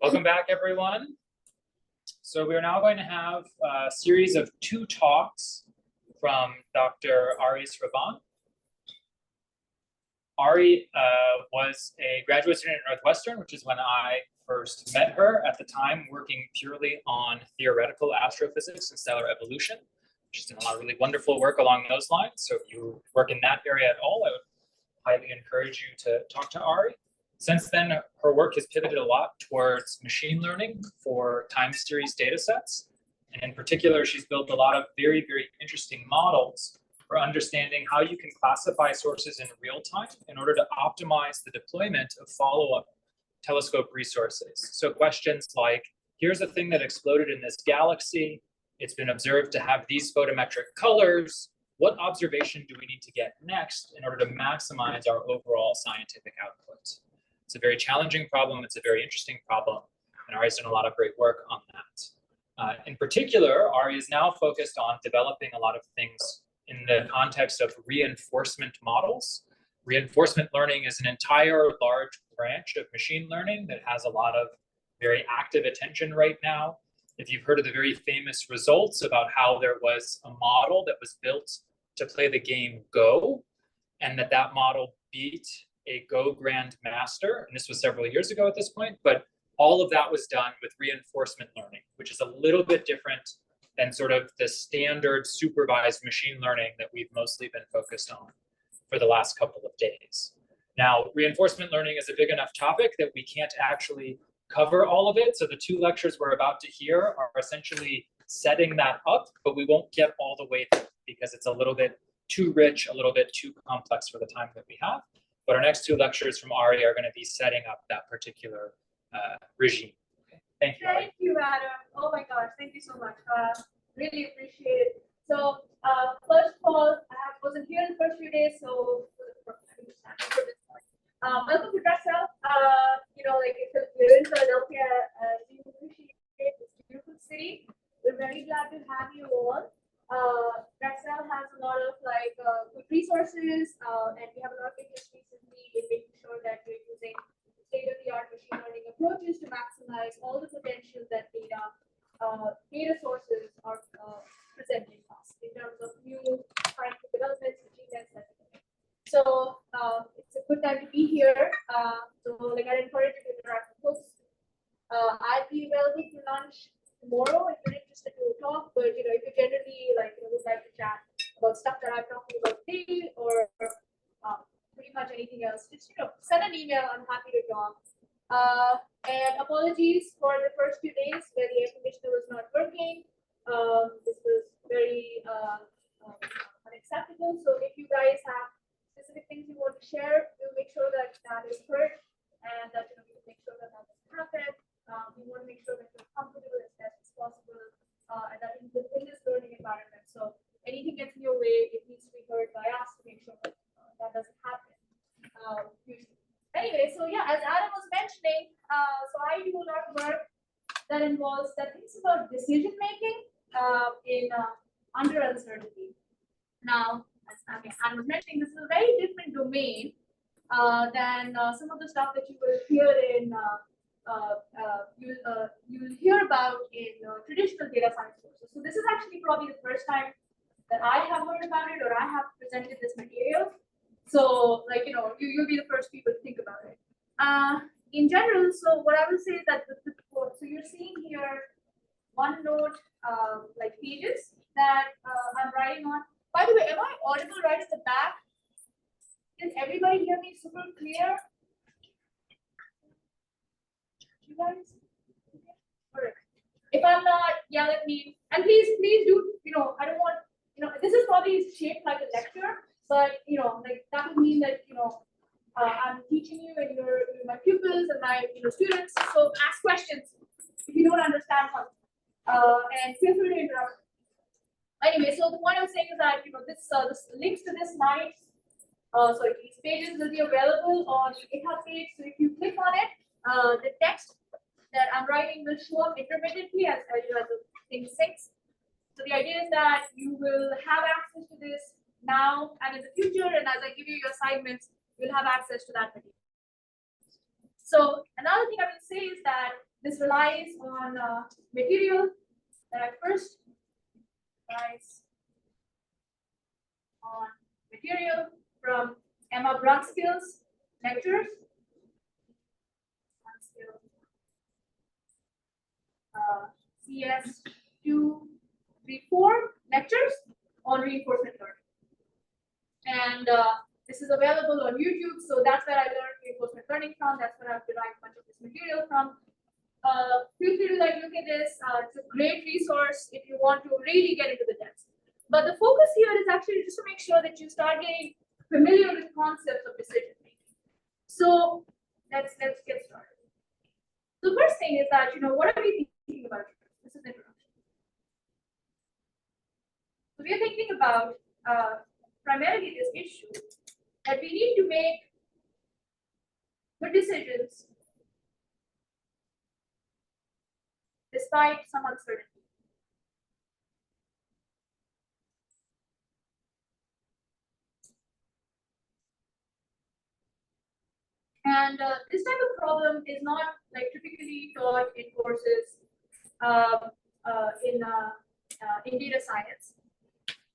Welcome back, everyone. So we are now going to have a series of 2 talks from Dr. Ari Sravan. Ari was a graduate student at Northwestern, which is when I first met her, at the time working purely on theoretical astrophysics and stellar evolution. She's done a lot of really wonderful work along those lines. So if you work in that area at all, I would highly encourage you to talk to Ari. Since then, her work has pivoted a lot towards machine learning for time series data sets. And in particular, she's built a lot of very, very interesting models for understanding how you can classify sources in real time in order to optimize the deployment of follow-up telescope resources. So questions like, here's a thing that exploded in this galaxy. It's been observed to have these photometric colors. What observation do we need to get next in order to maximize our overall scientific output? It's a very challenging problem. It's a very interesting problem. And Ari's done a lot of great work on that. In particular, Ari is now focused on developing a lot of things in the context of reinforcement models. Reinforcement learning is an entire large branch of machine learning that has a lot of very active attention right now. If you've heard of the very famous results about how there was a model that was built to play the game Go, and that model beat a Go grandmaster, and this was several years ago at this point, but all of that was done with reinforcement learning, which is a little bit different than sort of the standard supervised machine learning that we've mostly been focused on for the last couple of days. Now, reinforcement learning is a big enough topic that we can't actually cover all of it. So the 2 lectures we're about to hear are essentially setting that up, but we won't get all the way there because it's a little bit too rich, a little bit too complex for the time that we have. But our next 2 lectures from Ari are going to be setting up that particular regime. Okay. Thank you, Ari. Thank you, Adam. Oh my gosh, thank you so much. Really appreciate it. So first of all, I wasn't here in the first few days, so welcome to Drexel. If you're in Philadelphia, we appreciate this beautiful city. We're very glad to have you all. Drexel has a lot of good resources, and we have a lot of interest recently in making sure that we're using state-of-the-art machine learning approaches to maximize all the potential that data sources are presenting us in terms of new scientific developments, achievements, and so it's a good time to be here. I encourage you to interact with folks. I'll be available for lunch tomorrow if you're interested to talk. But if you generally would like to chat about stuff that I'm talking about today or pretty much anything else, just send an email. I'm happy to talk. And apologies for the first few days where the air conditioner was not working. This was very unacceptable. So if you guys have specific things you want to share, we'll make sure that that is heard and that we can make sure that that doesn't happen. We want to make sure that you're comfortable as best as possible and that in this learning environment. So anything gets in your way, it needs to be heard by us to make sure that that doesn't happen. Anyway, so yeah, as Adam was mentioning, so I do a lot of work that involves that things about decision making under uncertainty. Now, as Adam was mentioning, this is a very different domain than some of the stuff that you will hear in you'll hear about in traditional data science courses. So this is actually probably the first time that I have heard about it or I have presented this material. So you'll be the first people to think about it. In general, so what I will say is that so you're seeing here OneNote pages that I'm writing on. By the way, am I audible right at the back? Can everybody hear me super clear? You guys? All right. If I'm not, yell at me. And please do, I don't want, this is probably shaped like a lecture, but, that would mean that, I'm teaching you and you're my pupils and my, students. So ask questions if you don't understand something. And feel free to interrupt. Anyway, so the point I was saying is that, this links to this slide. Sorry, these pages will be available on the GitHub page. So if you click on it, the text that I'm writing will show up intermittently as the thing syncs. So the idea is that you will have access to this now and in the future. And as I give you your assignments, you'll have access to that material. So another thing I will say is that this relies on material that I first relies on material from Emma Brunskill's lectures. CS234 lectures on reinforcement learning. And this is available on YouTube, so that's where I learned reinforcement learning from. That's where I've derived much of this material from. Feel free to look at this. It's a great resource if you want to really get into the depths. But the focus here is actually just to make sure that you start getting familiar with concepts of decision making. So let's get started. The first thing is that, what are we thinking about? This is the introduction. So we are thinking about primarily this issue that we need to make good decisions despite some uncertainty. And this type of problem is not like typically taught in courses in data science.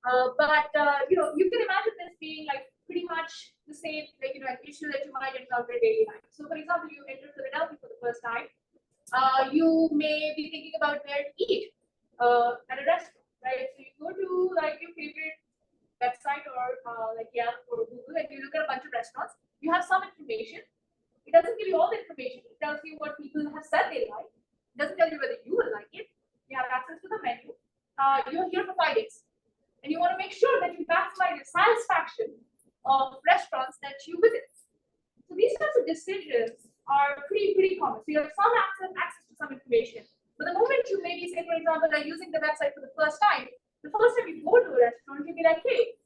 But you can imagine this being like pretty much the same, like an issue that you might encounter in daily life. So, for example, you enter Philadelphia for the first time. You may be thinking about where to eat at a restaurant, right? So you go to like your favorite website or like Yelp or Google, and you look at a bunch of restaurants. You have some information. It doesn't give you all the information. It tells you what people have said they like. It doesn't tell you whether you will like it. You have access to the menu. You're here for 5 days. And you want to make sure that you maximize your satisfaction of restaurants that you visit. So these types of decisions are pretty common. So you have some access to some information. But the moment you maybe say, for example, are using the website for the first time you go to a restaurant, you'll be like, hey,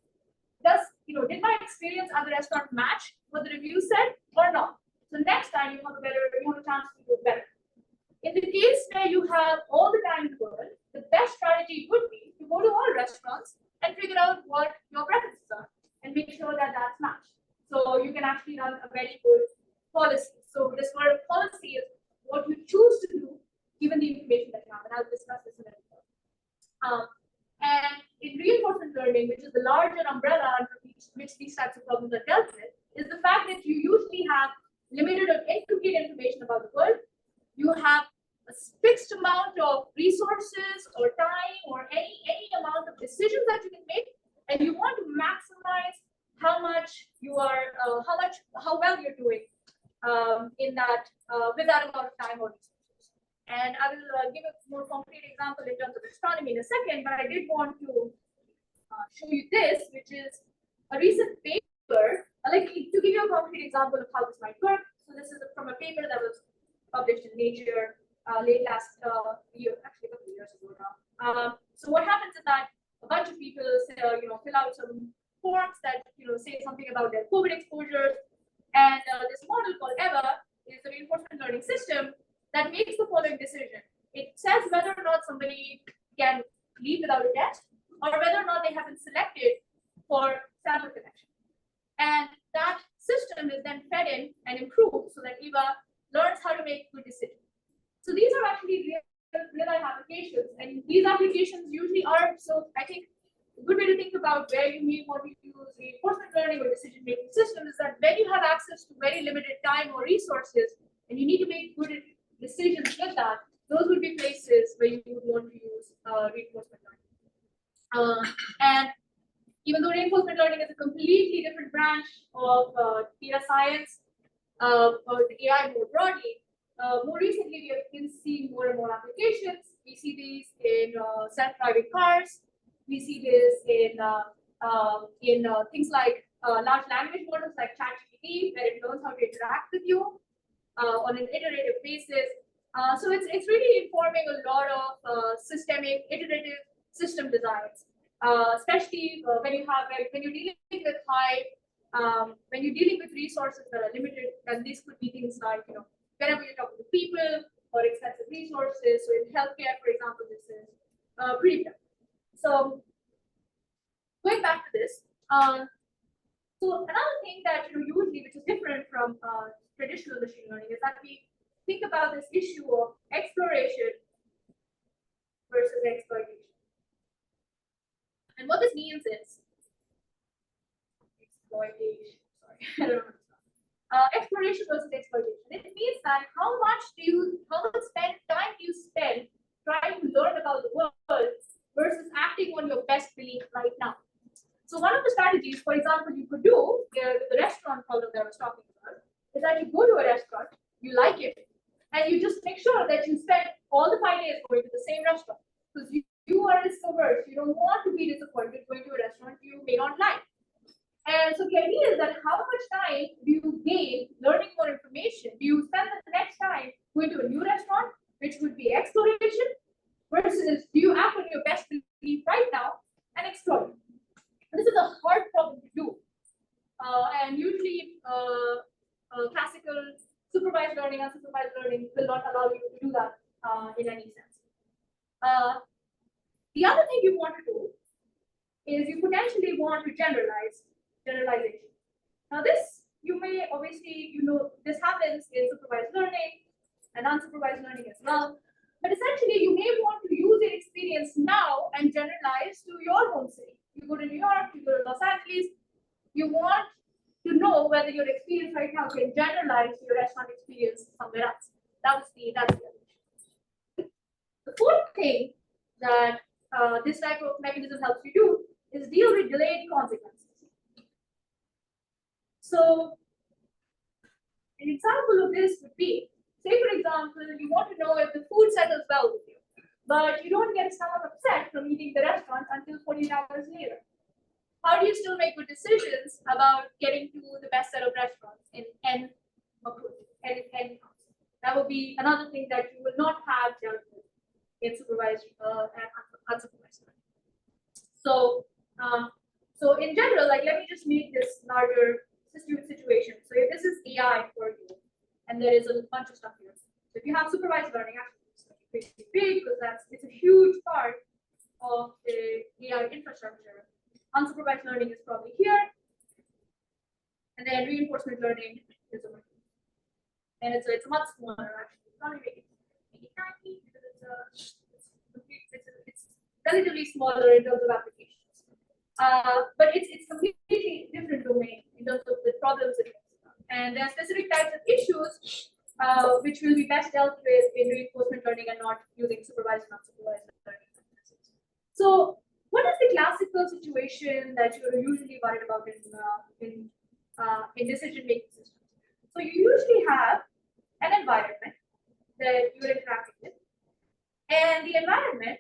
did my experience at the restaurant match what the review said or not? So next time you have a chance to do better. In the case where you have all the time in the world, the best strategy would be to go to all restaurants and figure out what your preferences are and make sure that that's matched. So you can actually run a very good policy. So this word policy is what you choose to do given the information that you have, and I'll discuss this in a minute. And in reinforcement learning, which is the larger umbrella under which these types of problems are dealt with, is the fact that you usually have limited or incomplete information about the world. You have a fixed amount of resources or time or any amount of decisions that you can make, and you want to maximize how well you're doing in that with that amount of time or resources. And I will give a more concrete example in terms of astronomy in a second, but I did want to show you this, which is a recent paper. I'd like to give you a concrete example of how this might work. So this is from a paper that was published in Nature late last year, actually a couple of years ago now. So what happens is that a bunch of people fill out some forms that say something about their COVID exposures, and this model called EVA is a reinforcement learning system that makes the following decision. It says whether or not somebody can leave without a test, or whether or not they have been selected for sample collection. And that system is then fed in and improved so that EVA learns how to make good decisions. So these are actually real-life applications, and these applications usually are, so I think a good way to think about where you may want to use reinforcement learning or decision-making system is that when you have access to very limited time or resources, and you need to make good decisions with that, those would be places where you would want to use reinforcement learning. And even though reinforcement learning is a completely different branch of data science or the AI more broadly, more recently we have been seeing more and more applications. We see these in self-driving cars. We see this in things like large language models like ChatGPT, where it learns how to interact with you on an iterative basis. So it's really informing a lot of systemic iterative system designs, especially when you're dealing with when you're dealing with resources that are limited. And these could be things like whenever you're talking to people or expensive resources. So in healthcare, for example, this is pretty tough. So going back to this, So another thing that usually, which is different from traditional machine learning, is that we think about this issue of exploration versus exploitation. And what this means is exploitation. Sorry, I don't know. Exploration versus exploitation. It means that how much time do you spend trying to learn about the world versus acting on your best belief right now. So one of the strategies, for example, you could do the restaurant problem that I was talking about, is that you go to a restaurant, you like it, and you just make sure that you spend all the 5 days going to the same restaurant. Because you are risk averse, you don't want to be disappointed going to a restaurant you may not like. And so the idea is that how much time do you gain learning more information? Do you spend the next time going to a new restaurant, which would be exploration, versus do you act on your best belief right now and explore? This is a hard problem to do. And usually classical supervised learning, unsupervised learning will not allow you to do that in any sense. The other thing you want to do is you potentially want to generalization. Now this, you may obviously, this happens in supervised learning and unsupervised learning as well. But essentially, you may want to use your experience now and generalize to your home city. You go to New York, you go to Los Angeles, you want to know whether your experience right now can generalize to your restaurant experience somewhere else. That's the other issue. The fourth thing that this type of mechanism helps you do is deal with delayed consequences. So an example of this would be, say for example, you want to know if the food settles well with you, but you don't get stomach upset from eating the restaurant until 48 hours later. How do you still make good decisions about getting to the best set of restaurants in N counts? That would be another thing that you will not have dealt with in supervised and unsupervised learning. So, so in general, like let me just make this larger situation. So if this is AI for you, and there is a bunch of stuff here. So if you have supervised learning, actually it's pretty big because it's a huge part of the AI infrastructure. Unsupervised learning is probably here, and then reinforcement learning is over here. And it's a much smaller actually. Probably make it tiny because it's relatively smaller in terms of applications. But it's completely different domain in terms of the problems it has. And there are specific types of issues which will be best dealt with in reinforcement learning and not using supervised and unsupervised learning. So what is the classical situation that you're usually worried about in decision-making systems? So you usually have an environment that you're interacting with, and the environment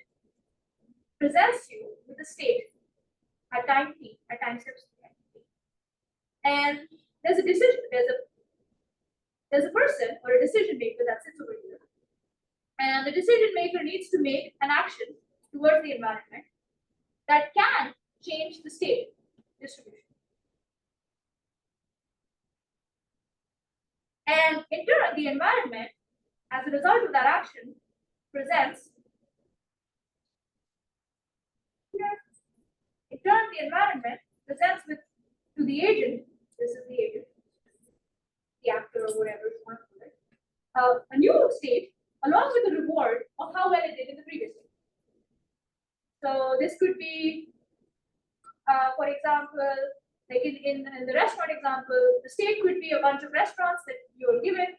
presents you with a state at time t, at time steps t. And there's a decision, there's a person or a decision maker that sits over here, and the decision maker needs to make an action towards the environment that can change the state distribution. And in turn, the environment, as a result of that action, presents here. In turn, the environment presents to the agent, this is the agent, the actor or whatever you want to call it, a new state along with a reward of how well it did in the previous state. So this could be, for example, like in the restaurant example, the state could be a bunch of restaurants that you're given.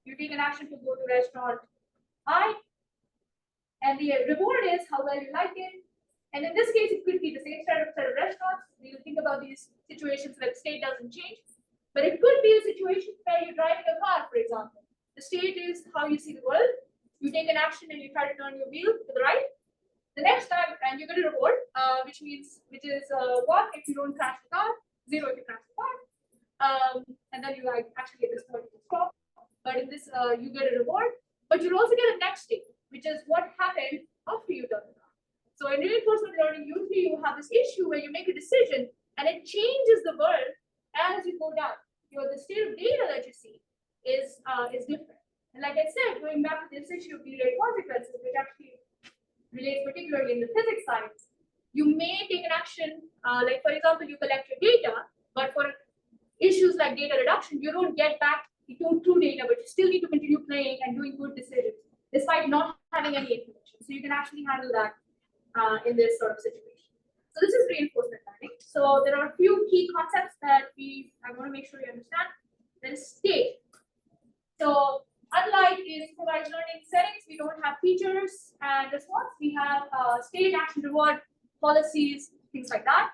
You take an action to go to restaurant I, and the reward is how well you like it. And in this case, it could be the same set of restaurants. You think about these situations where the state doesn't change. But it could be a situation where you're driving a car, for example. The state is how you see the world. You take an action and you try to turn your wheel to the right. The next time, and you get a reward, which is 1 if you don't crash the car, 0 if you crash the car. And then you actually at this point you stop. But in this, you get a reward. But you'll also get a next state, which is what happened after you turn the car. So in reinforcement learning, usually you have this issue where you make a decision and it changes the world as you go down. The state of data that you see is different. And like I said, going back to this issue of delayed consequences, which actually relates particularly in the physics science, you may take an action, like for example, you collect your data, but for like data reduction, you don't get back true data, but you still need to continue playing and doing good decisions despite not having any information. So you can actually handle that in this sort of situation. So this is reinforcement learning. So there are a few key concepts that I want to make sure you understand. There is state. So unlike in supervised learning settings, we don't have features and response. We have state, action, reward, policies, things like that.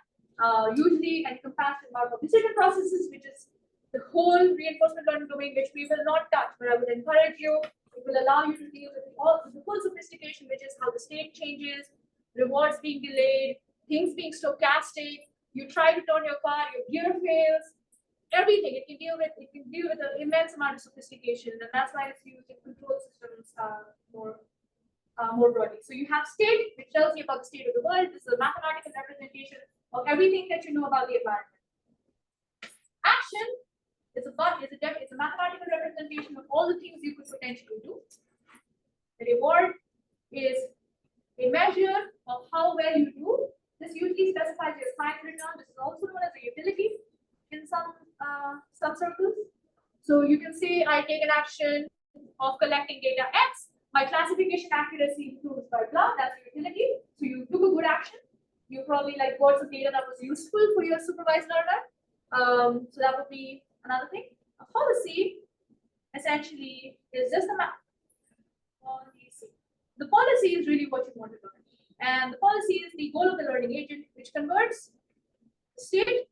Usually encompassed in our decision processes, which is the whole reinforcement learning domain, which we will not touch, but I will encourage you. It will allow you to deal with the full sophistication, which is how the state changes, rewards being delayed, things being stochastic. You try to turn your car, your gear fails, everything. It can deal with an immense amount of sophistication, and that's why it's used in control systems more broadly. So you have state, which tells you about the state of the world. This is a mathematical representation of everything that you know about the environment. Action is a mathematical representation of all the things you could potentially do. The reward is a measure of how well you do. This usually specifies your time return. This is also known as a utility in some circles. So you can say I take an action of collecting data X. My classification accuracy improves by blah. That's a utility. So you took a good action. You probably like got some data that was useful for your supervised learner. So that would be another thing. A policy essentially is just a map. The policy is really what you want to learn. And the policy is the goal of the learning agent, which converts state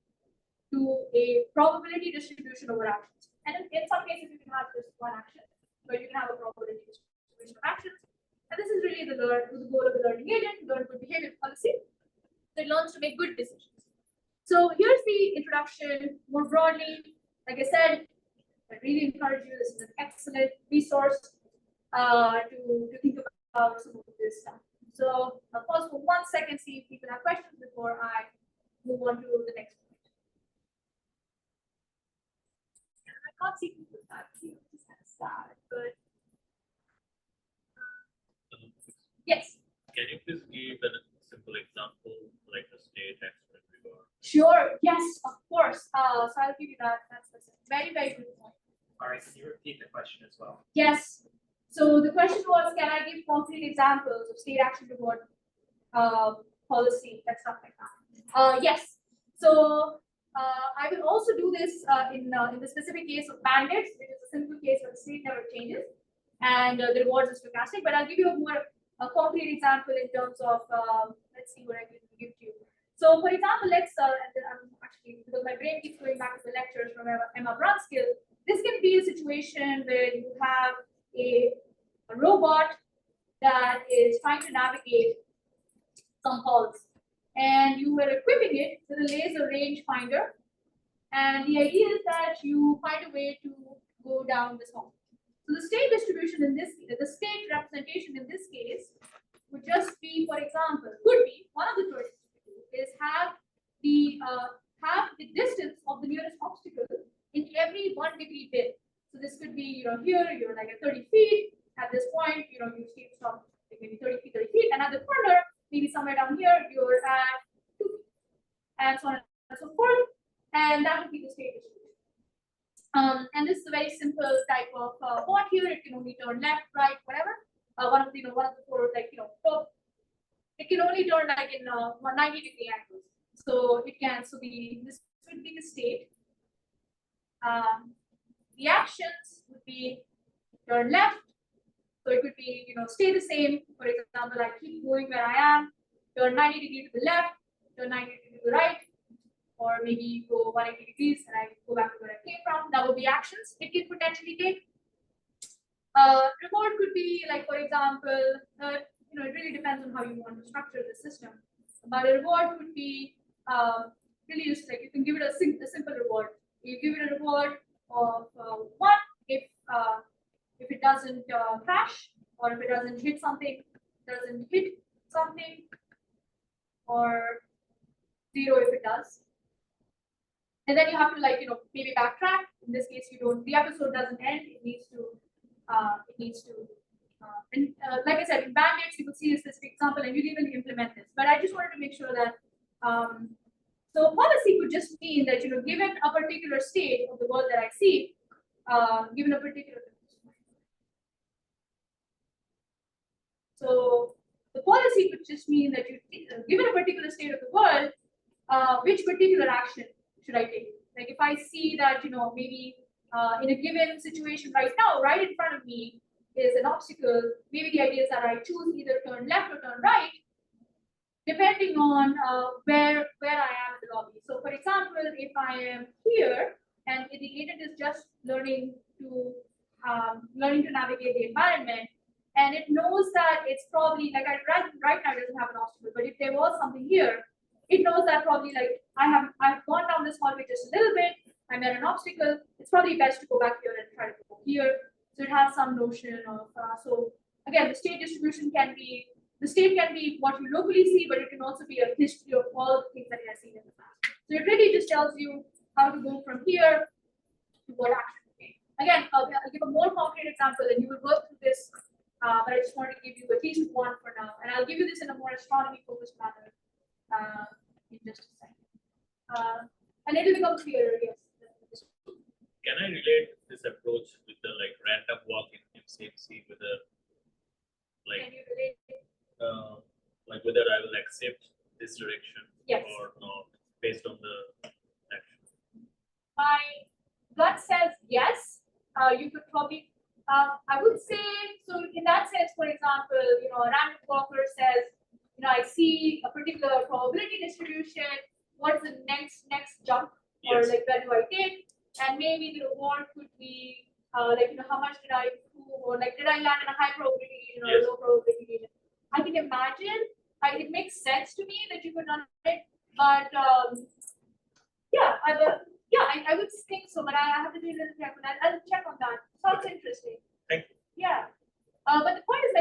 to a probability distribution over actions. And in some cases, you can have just one action, but you can have a probability distribution of actions. And this is really the goal of the learning agent, learn good behavior policy. So it learns to make good decisions. So here's the introduction more broadly. Like I said, I really encourage you. This is an excellent resource to think about some of this stuff. So I'll pause for 1 second, see if people have questions before I move on to the next point. I can't see people that here. It's kind of sad, but yes. Can you please give a simple example, like the state action reward? Sure. Yes, of course. So I'll give you that. That's a very, very good point. All right, can you repeat the question as well? Yes. So the question was, can I give concrete examples of state action reward policy and stuff like that? Yes. So I will also do this in the specific case of bandits, which is a simple case where the state never changes and the rewards are stochastic. But I'll give you a concrete example in terms of let's see what I can give to you. So for example, let's I'm actually, because my brain keeps going back to the lectures from Emma Brunskill, this can be a situation where you have a robot that is trying to navigate some halls, and you are equipping it with a laser range finder, and the idea is that you find a way to go down this hall. So the state distribution in this, the state representation in this case would just be, for example, could be one of the choices is have the distance of the nearest obstacle in every 1 degree bit. So this could be, here you're like at 30 feet. At this point, you stop maybe 30 feet, and at the corner, maybe somewhere down here, you're at 2 feet, and so on and so forth. And that would be the state distribution. And this is a very simple type of bot here. It can only turn left, right, whatever. One of the four, it can only turn like in 90-degree angles. So it can. So this would be the state. The actions would be turn left. So it could be, stay the same. For example, I keep going where I am, turn 90 degrees to the left, turn 90 degrees to the right, or maybe go 180 degrees and I go back to where I came from. That would be actions it can potentially take. Reward could be like, for example, it really depends on how you want to structure the system. But a reward could be really just like you can give it a simple reward. You give it a reward of 1 if it doesn't crash, or if it doesn't hit something, or 0 if it does. And then you have to maybe backtrack. In this case, the episode doesn't end. It needs to like I said, in bandits, you could see a specific example and you can even implement this. But I just wanted to make sure that So policy could just mean that, given a particular state of the world that I see, given a particular. So the policy could just mean that given a particular state of the world, which particular action should I take? Like if I see that, maybe in a given situation right now, right in front of me is an obstacle, maybe the idea is that I choose either turn left or turn right, depending on where I am in the lobby. So for example, if I am here and the agent is just learning to navigate the environment, and it knows that it's probably like right now it doesn't have an obstacle, but if there was something here, it knows that probably like I've gone down this hallway just a little bit, I'm at an obstacle, it's probably best to go back here and try to go here. So it has some notion of so again, the state distribution can be what you locally see, but it can also be a history of all the things that you have seen in the past. So it really just tells you how to go from here to what action to take. Again, I'll give a more concrete example, and you will work through this. But I just wanted to give you at least one for now, and I'll give you this in a more astronomy-focused manner in just a second. And it'll become clearer, yes. Can I relate this approach with the random walk in MCMC with the Can you relate? Whether I will accept this direction Yes. or not based on the action? My gut says yes. You could probably. I would say so. In that sense, for example, a random walker says, I see a particular probability distribution. What's the next jump, or Yes. where do I take? And maybe the reward could be how much did I improve, or did I land in a high probability region or Yes. a low probability region? I can imagine. It makes sense to me that you could run it, but I would think so. But I have to do a little check on that. I'll check on that. Sounds interesting. Thank you. Yeah. But the point is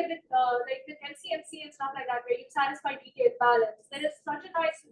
with MCMC and stuff like that, where you satisfy detailed balance, there is such a nice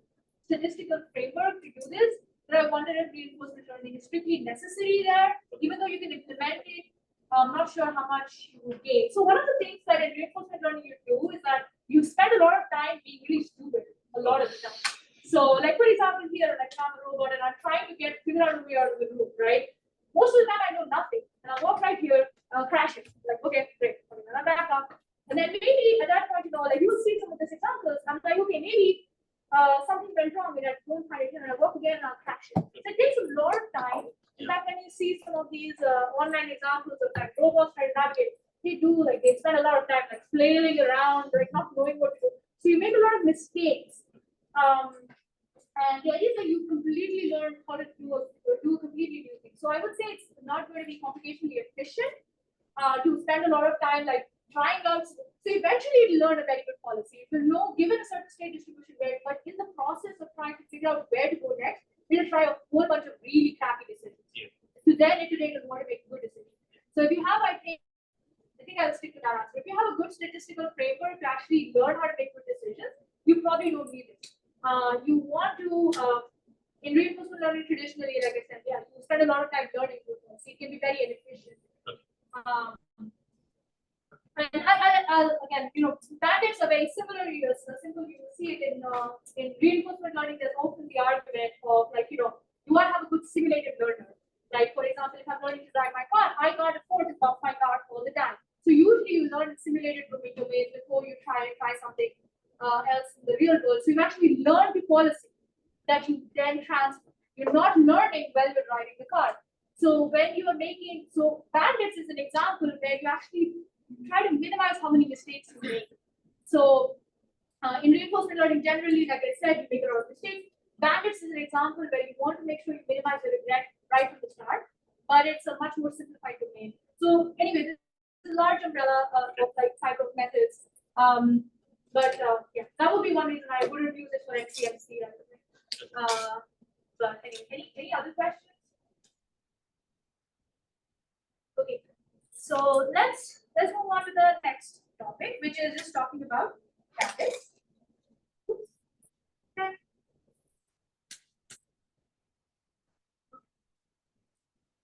statistical framework to do this that I wonder if reinforcement learning is strictly necessary there, even though you can implement it. I'm not sure how much you will gain. So one of the things that in reinforcement learning you do is that you spend a lot of time being really stupid a lot of the time. So for example here, I'm a robot and I'm trying to figure out a way out of the loop, right? Most of the time I know nothing. And I'll walk right here, crash it. Okay, great. Okay, then I'm back up. And then maybe at that point, you'll see some of these examples. I'm like, okay, maybe something went wrong and I don't find it here and I walk again and I'll crash it. So it takes a lot of time. In fact, when you see some of these online examples of robots trying to navigate, they spend a lot of time flailing around, not knowing what to do. So you make a lot of mistakes. And the idea is that you completely learn how to do a completely new thing. So I would say it's not going to be computationally efficient to spend a lot of time trying out. So eventually you'll learn a very good policy. If you know, given a certain state distribution but in the process of trying to figure out where to go next, you'll try a whole bunch of really crappy decisions. Yeah. To then iterate on what to make good decisions. So if you have, I think I'll stick to that answer. If you have a good statistical framework to actually learn how to make good decisions, you probably don't need it. You want to, in reinforcement learning traditionally, like I said, you spend a lot of time learning good things. So it can be very inefficient. And I'll again, bandits are very similar. Simple, you will see it in reinforcement learning. There's often the argument of you want to have a good simulated learner. For example, if I'm learning to drive my car, I can't afford to pump my car all the time. So usually you learn simulated domains before you try something else in the real world. So you actually learn the policy that you then transfer. You're not learning while you're driving the car. So when you are bandits is an example where you actually try to minimize how many mistakes you make. So in reinforcement learning generally, like I said, you make a lot of mistakes. Bandits is an example where you want to make sure you minimize the regret right from the start, but it's a much more simplified domain. So anyway, this is a large umbrella of type of methods. That would be one reason I wouldn't use it for MCMC. But any other questions? Okay, so let's move on to the next topic, which is just talking about bandits. Okay.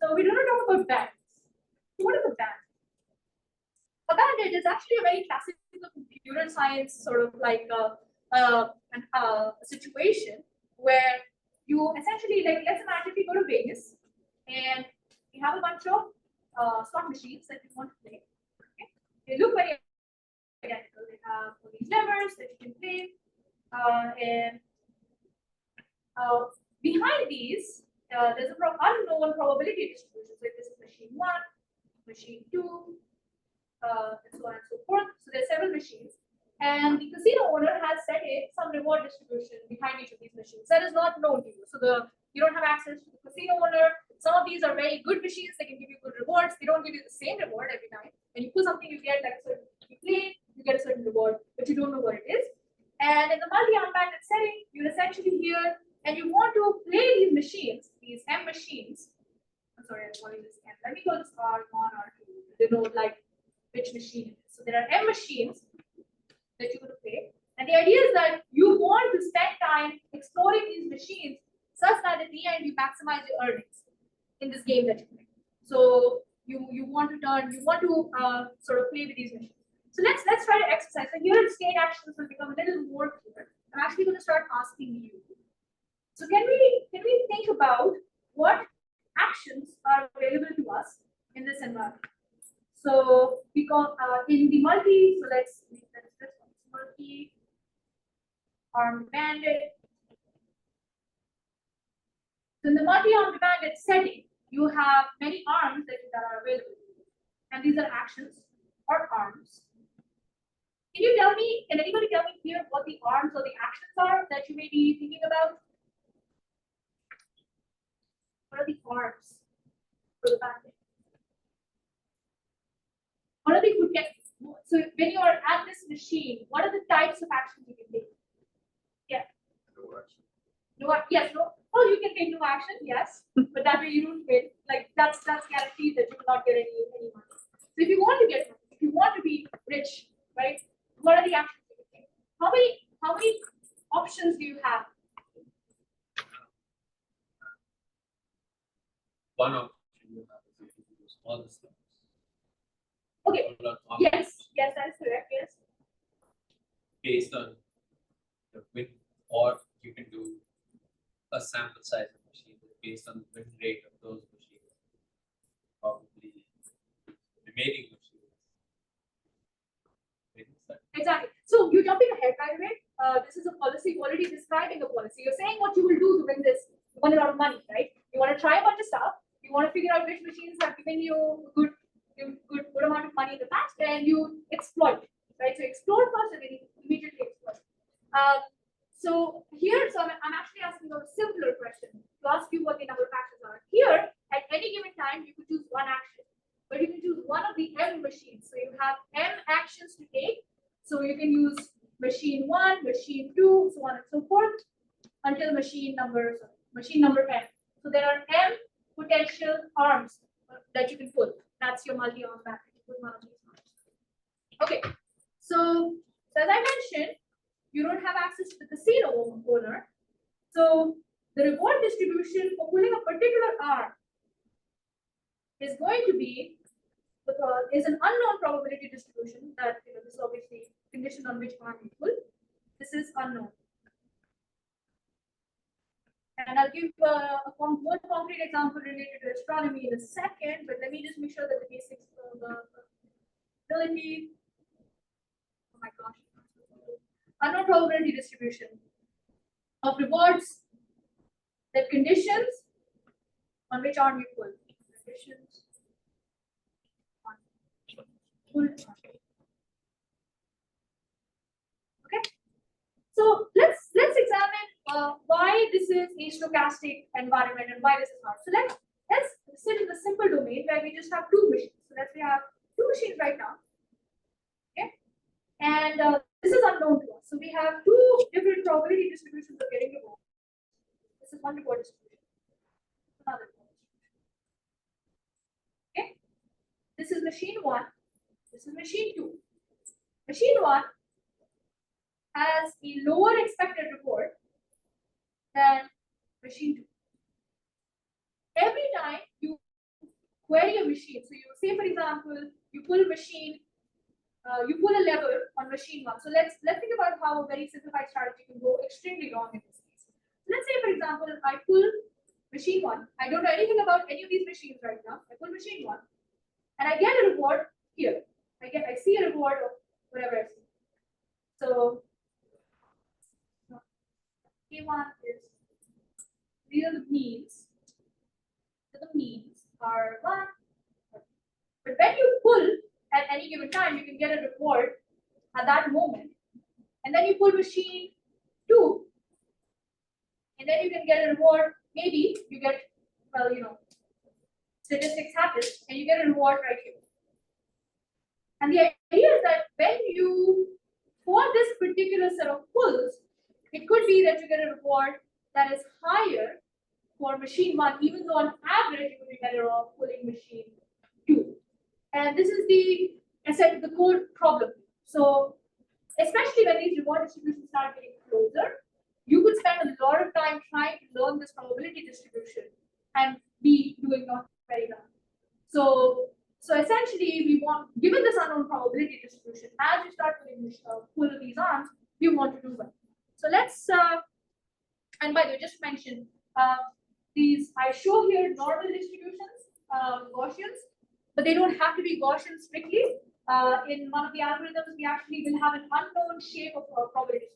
So we're going to talk about bandits. So what is a bandit? A bandit is actually a very classical computer science sort of a situation where you essentially, like, let's imagine we go to Vegas and we have a bunch of slot machines that we want to play. Okay? They look very identical. They have all these levers that you can play, and behind these, there's a unknown probability distribution. So if this is machine 1, machine 2, and so on and so forth. So there are several machines. And the casino owner has set some reward distribution behind each of these machines that is not known to you. So you don't have access to the casino owner. Some of these are very good machines. They can give you good rewards. They don't give you the same reward every time. When you pull something, you get like a certain, you play, you get a certain reward, but you don't know what it is. And in the multi-unbounded setting, you're essentially here and you want to play these machines, these M machines. I'm sorry, I'm calling this M. Let me call this R1, R2 to denote like which machine it is. So there are M machines that you're going to play. And the idea is that you want to spend time exploring these machines such that at the end you maximize your earnings in this game that you play. So you want to sort of play with these machines. So let's try to exercise. So here state actions will become a little more clear. I'm actually going to start asking you. So can we think about what actions are available to us in this environment? So because in the multi, so let's this one, multi-armed bandit. So in the multi-armed bandit setting, you have many arms that are available, and these are actions or arms. Can anybody tell me here what the arms or the actions are that you may be thinking about? What are the arms for the bandit? What are the so when you are at this machine, what are the types of actions you can take? Yeah. No action. Yes, no. Oh, you can take no action, yes. But that way you don't win. Like that's guaranteed that you will not get any money. So if you want to get money, if you want to be rich, right? What are the actions you can take? How many options do you have? One option you have is if you use all the steps. Okay. Yes, that is correct. Yes. Based on the win, or you can do a sample size of machines based on the win rate of those machines. Probably remaining machines. Exactly. So you're jumping ahead, by the way. This is a policy, already describing a policy. You're saying what you will do to win this, win a lot of money, right? You want to try a bunch of stuff. You want to figure out which machines have given you a good amount of money in the past, and you exploit, right? So explore first and then immediately exploit. So here, I'm actually asking a simpler question to ask you what the number of actions are. Here, at any given time, you could choose one action, but you can choose one of the M machines. So you have M actions to take. So you can use machine 1, machine 2, so on and so forth, until machine number M. So there are M potential arms that you can pull. That's your multi-arm battery. Okay, so as I mentioned, you don't have access to the casino owner. So the reward distribution for pulling a particular arm is going to be is an unknown probability distribution that this is obviously conditioned on which arm you pull. This is unknown. And I'll give one concrete example related to astronomy in a second, but let me just make sure that the basics of the ability. Oh my gosh. Unknown probability distribution of rewards that conditions on which arm you pull. Conditions on pull. Okay. So let's examine why this is a stochastic environment and why this is hard. So let's sit in the simple domain where we just have two machines. So let's say we have two machines right now. Okay, and this is unknown to us. So we have two different probability distributions of getting reward. This is one reward distribution. Another reward distribution. Okay, this is machine 1. This is machine 2. Machine 1 has a lower expected reward than machine 2. Every time you query a machine, so you say, for example, you pull a machine, you pull a lever on machine 1. So let's think about how a very simplified strategy can go extremely wrong in this case. let's say, for example, I pull machine 1. I don't know anything about any of these machines right now. I pull machine 1, and I get a reward here. I see a reward of whatever I see. So K1 is these are the means. So the means are 1. But when you pull at any given time, you can get a reward at that moment. And then you pull machine 2, and then you can get a reward. Maybe you get, well, statistics happen, and you get a reward right here. And the idea is that when you, for this particular set of pulls, it could be that you get a reward that is higher for machine 1, even though on average you would be better off pulling machine 2. And this is the core problem. So, especially when these reward distributions start getting closer, you could spend a lot of time trying to learn this probability distribution and be doing not very well. So essentially, we want, given this unknown probability distribution, as you start pull these arms, you want to do well. So let's, and by the way, just to mention, these I show here normal distributions, Gaussians, but they don't have to be Gaussian strictly. In one of the algorithms, we actually will have an unknown shape of probability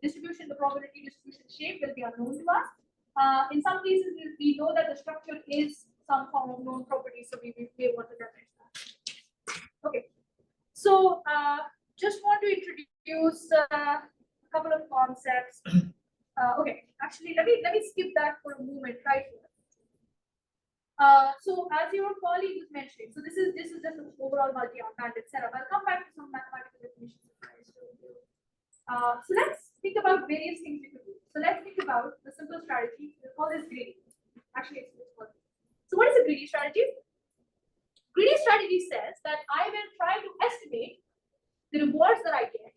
distribution. The probability distribution shape will be unknown to us. In some cases, we know that the structure is some form of known property, so we may want to reference that. Okay, so just want to introduce a couple of concepts. Okay, actually, let me skip that for a moment right here. So as your colleague was mentioning, so this is just an overall multi-banded setup. I'll come back to some mathematical definitions. So let's think about various things we could do. So let's think about the simple strategy. We'll call this greedy. Actually, it's called. So what is a greedy strategy? Greedy strategy says that I will try to estimate the rewards that I get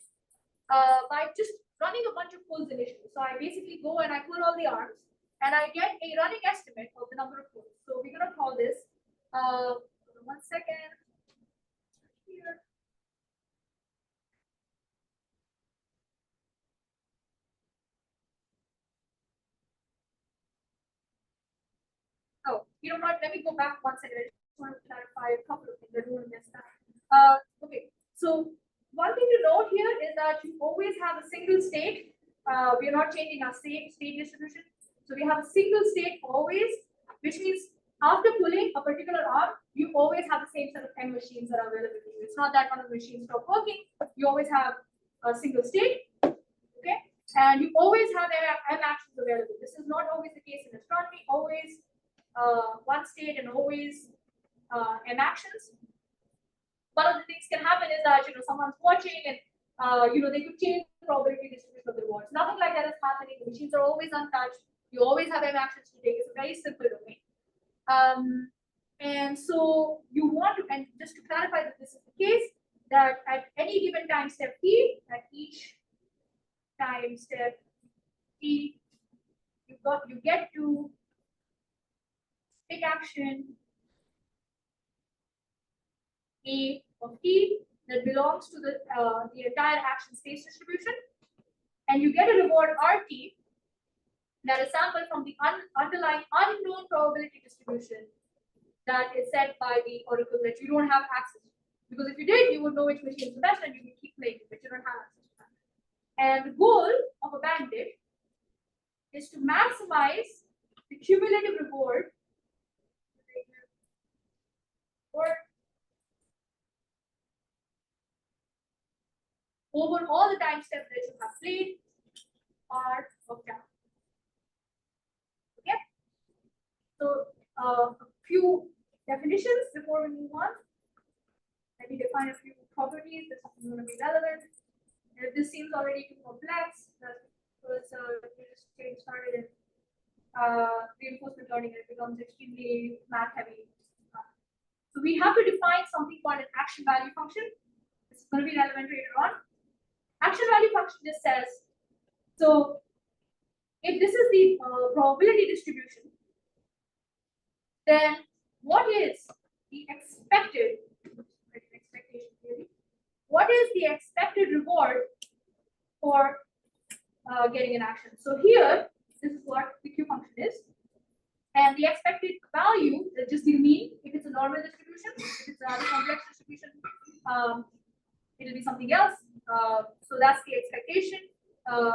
by just running a bunch of pulls initially. So I basically go and I pull all the arms, and I get a running estimate of the number of pulls. So we're going to call this, 1 second, here. Oh, you know what? Let me go back 1 second. I just want to clarify a couple of things. I don't want to miss that. Okay, so one thing to note here is that you always have a single state. We are not changing our state distribution. So we have a single state always, which means after pulling a particular arm, you always have the same set of 10 machines that are available to you. It's not that one of the machines stop working. You always have a single state. Okay, and you always have M actions available. This is not always the case in astronomy. Always one state and always M actions. One of the things can happen is that someone's watching and they could change the probability distribution of the rewards. Nothing like that is happening. The machines are always untouched. You always have M actions to take. It's a very simple domain. And so you want to, and just to clarify that this is the case, that at any given time step t, at each time step t, you get to pick action A of t that belongs to the entire action space distribution, and you get a reward RT that is sampled from the underlying unknown probability distribution that is set by the oracle that you don't have access to. Because if you did, you would know which machine is the best and you would keep playing it, but you don't have access to that. And the goal of a bandit is to maximize the cumulative reward over all the time steps that you have played R of tau. Okay. So a few definitions before we move on. Let me define a few properties. This is going to be relevant. And if this seems already too complex, that's because you're just getting started in reinforcement learning and it becomes extremely math heavy. So we have to define something called an action value function. This is going to be relevant later on. Action value function just says, so if this is the probability distribution, then what is the expected expectation theory? What is the expected reward for getting an action? So here, this is what the Q function is. And the expected value is just the mean if it's a normal distribution. If it's another complex distribution, it'll be something else. So that's the expectation.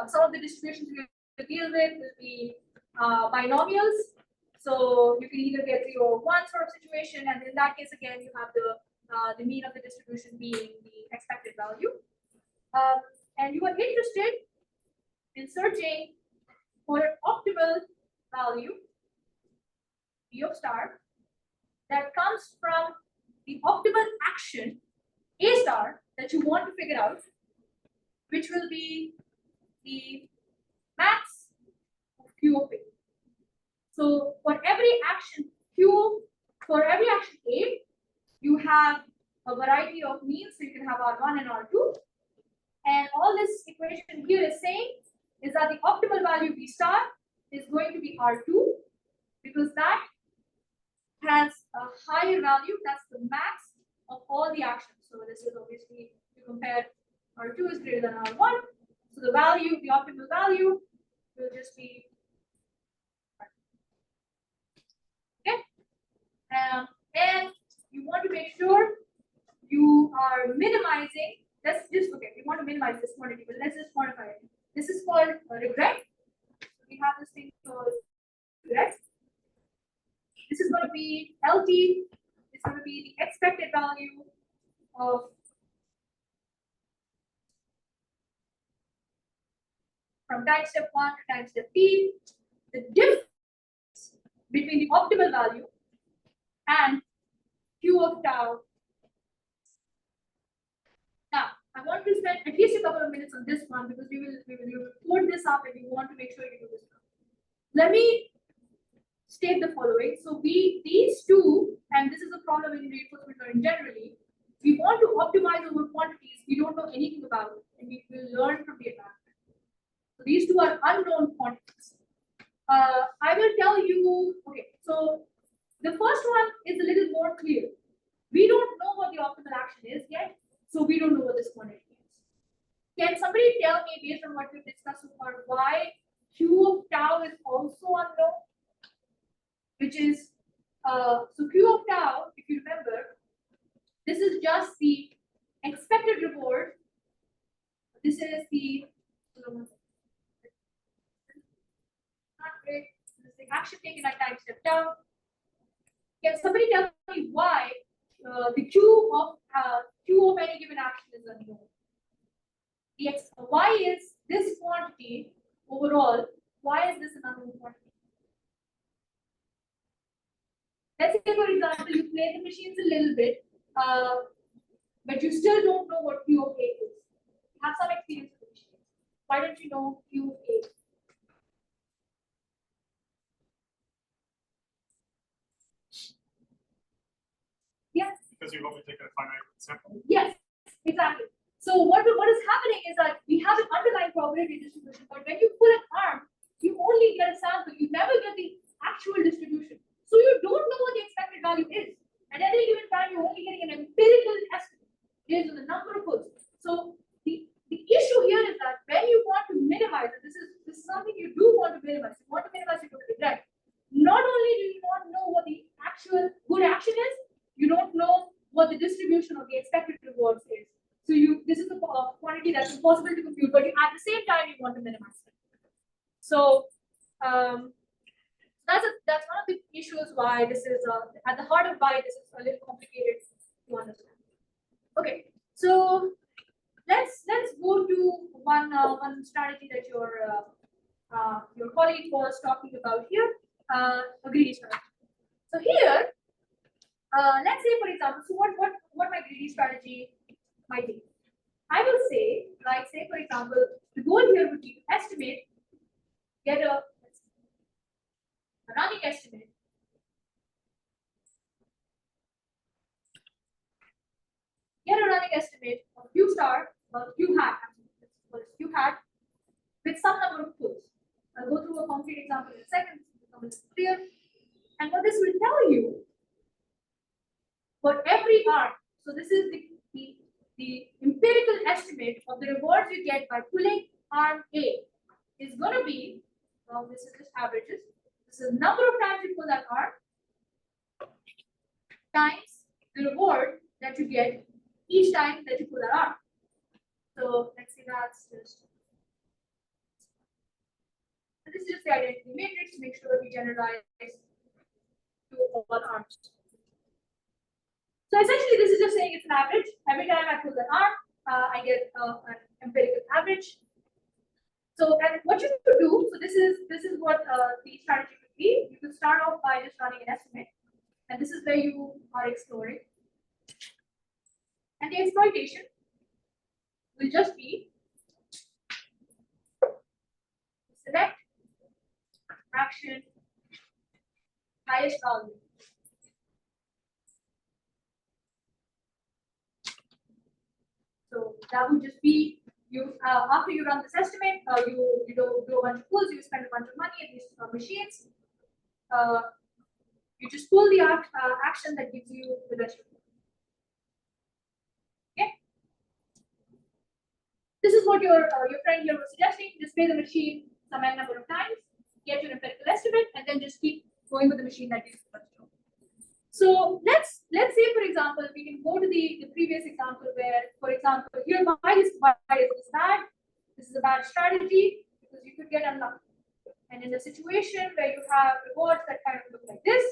Some of the distributions we will deal with will be binomials. So you can either get 0 or 1 sort of situation, and in that case, again, you have the mean of the distribution being the expected value. And you are interested in searching for an optimal value, P of star, that comes from the optimal action, A star, that you want to figure out, which will be the max of Q of A. So for every action Q, for every action A, you have a variety of means. So you can have R1 and R2. And all this equation here is saying is that the optimal value B star is going to be R2, because that has a higher value. That's the max of all the actions. So this is obviously to compare R2 is greater than R1. So the value, the optimal value will just be okay. And you want to make sure you are minimizing. Let's just okay. We want to minimize this quantity, but let's just quantify it. This is called regret. So we have this thing called regret. This is going to be LT. It's going to be the expected value of from time step 1 to time step t. The difference between the optimal value and Q of tau. Now, I want to spend at least a couple of minutes on this one because we will code this up and we want to make sure you do this. Let me state the following. So these two, and this is a problem in reinforcement learning generally, we want to optimize over quantities we don't know anything about, and we will learn from the environment. So these two are unknown quantities. I will tell you, okay, so the first one is a little more clear. We don't know what the optimal action is yet, so we don't know what this quantity is. Can somebody tell me, based on what we've discussed so far, why Q of tau is also unknown? Which is, so Q of tau, if you remember, this is just the expected reward. This is the, this is the action taken at time step tau. Can somebody tell me why the Q of any given action is unknown? Why is this quantity overall? Why is this an unknown quantity? Let's say, for example, you play the machines a little bit, but you still don't know what Q of A is. You have some experience with the machines. Why don't you know Q of A? Yes. Because you've only taken a finite sample. Yes, exactly. So what is happening is that we have an underlying probability distribution, but when you pull an arm, you only get a sample. You never get the actual distribution. So you don't know what the expected value is. At any given time, you're only getting an empirical estimate based on the number of pulls. So the issue here is that when you want to minimize it, this is something you do want to minimize. You want to minimize your regret. Not only do you not know what the actual good action is, you don't know what the distribution of the expected rewards is. So this is a quantity that's impossible to compute, but at the same time you want to minimize it. So that's one of the issues why this is at the heart of why this is a little complicated to understand. Okay, so let's go to one strategy that your colleague was talking about here, a greedy strategy. So here, let's say, for example, so what my greedy strategy might be. I will say, like, say, for example, the goal here would be to estimate, get a running estimate of Q star or Q hat, Q hat with some number of pulls. I'll go through a concrete example in a second to become clear. And what this will tell you for every arm, so this is the empirical estimate of the rewards you get by pulling arm A is going to be this is just averages. This is the number of times you pull that arm times the reward that you get each time that you pull that arm. So let's say that's just. So this is just the identity matrix to make sure we generalize to all arms. So essentially, this is just saying it's an average. Every time I pull an arm, I get an empirical average. So, and what you could do, so this is what the strategy would be. You could start off by just running an estimate, and this is where you are exploring. And the exploitation will just be select action highest value. So that would just be you after you run this estimate, you do a bunch of pulls, you spend a bunch of money at these machines. You just pull the action that gives you the best result. Okay. This is what your friend here was suggesting. Just pay the machine some n number of times, get your empirical estimate, and then just keep going with the machine that gives you the best result. So let's say, for example, we can go to the previous example where, for example, here why is this bad? This is a bad strategy because you could get unlucky. And in a situation where you have rewards that kind of look like this,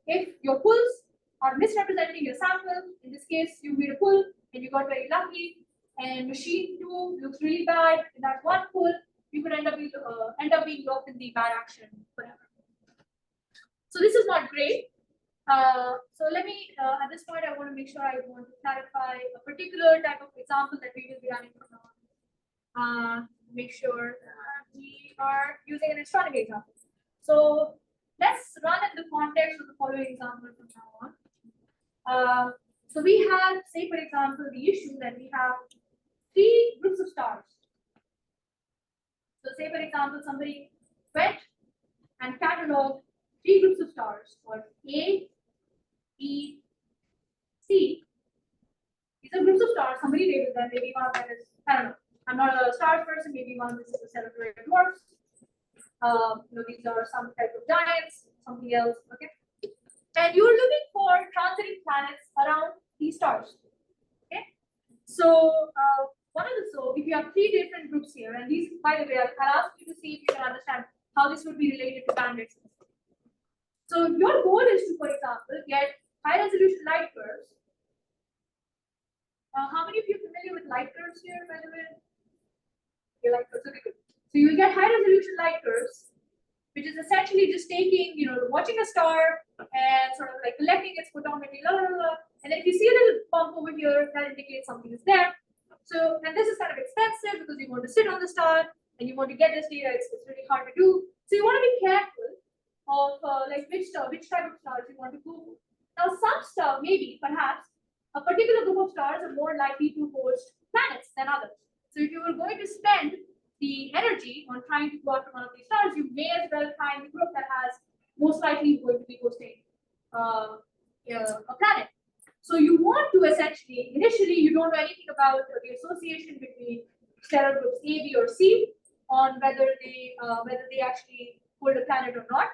if your pulls are misrepresenting your sample, in this case you made a pull and you got very lucky, and machine 2 looks really bad in that one pull, you could end up being locked in the bad action forever. So this is not great. So let me, at this point, I want to make sure I want to clarify a particular type of example that we will be running from now on. Make sure that we are using an astronomy example. So let's run in the context of the following example from now on. So we have, say, for example, the issue that we have 3 groups of stars. So say, for example, somebody went and cataloged 3 groups of stars called A, E, C. These are groups of stars. Somebody labeled them. Maybe one of them is, I don't know. I'm not a star person. Maybe one of this is a set of red dwarfs. These are some type of giants, something else. Okay. And you're looking for transiting planets around these stars. Okay. So if you have 3 different groups here, and these, by the way, I'll ask you to see if you can understand how this would be related to bandits. So your goal is to, for example, get high resolution light curves. How many of you are familiar with light curves here, by the way? Okay, light curves, okay, good. So you will get high resolution light curves, which is essentially just taking, watching a star and sort of like collecting its photometry, and then if you see a little bump over here, that indicates something is there. So, and this is kind of expensive because you want to sit on the star and you want to get this data. It's really hard to do. So you want to be careful of which type of stars you want to go for. Now, some star, maybe, perhaps, a particular group of stars are more likely to host planets than others. So if you were going to spend the energy on trying to go after one of these stars, you may as well find the group that has most likely going to be hosting a planet. So you want to essentially, initially, you don't know anything about the association between stellar groups A, B, or C on whether they actually hold a planet or not.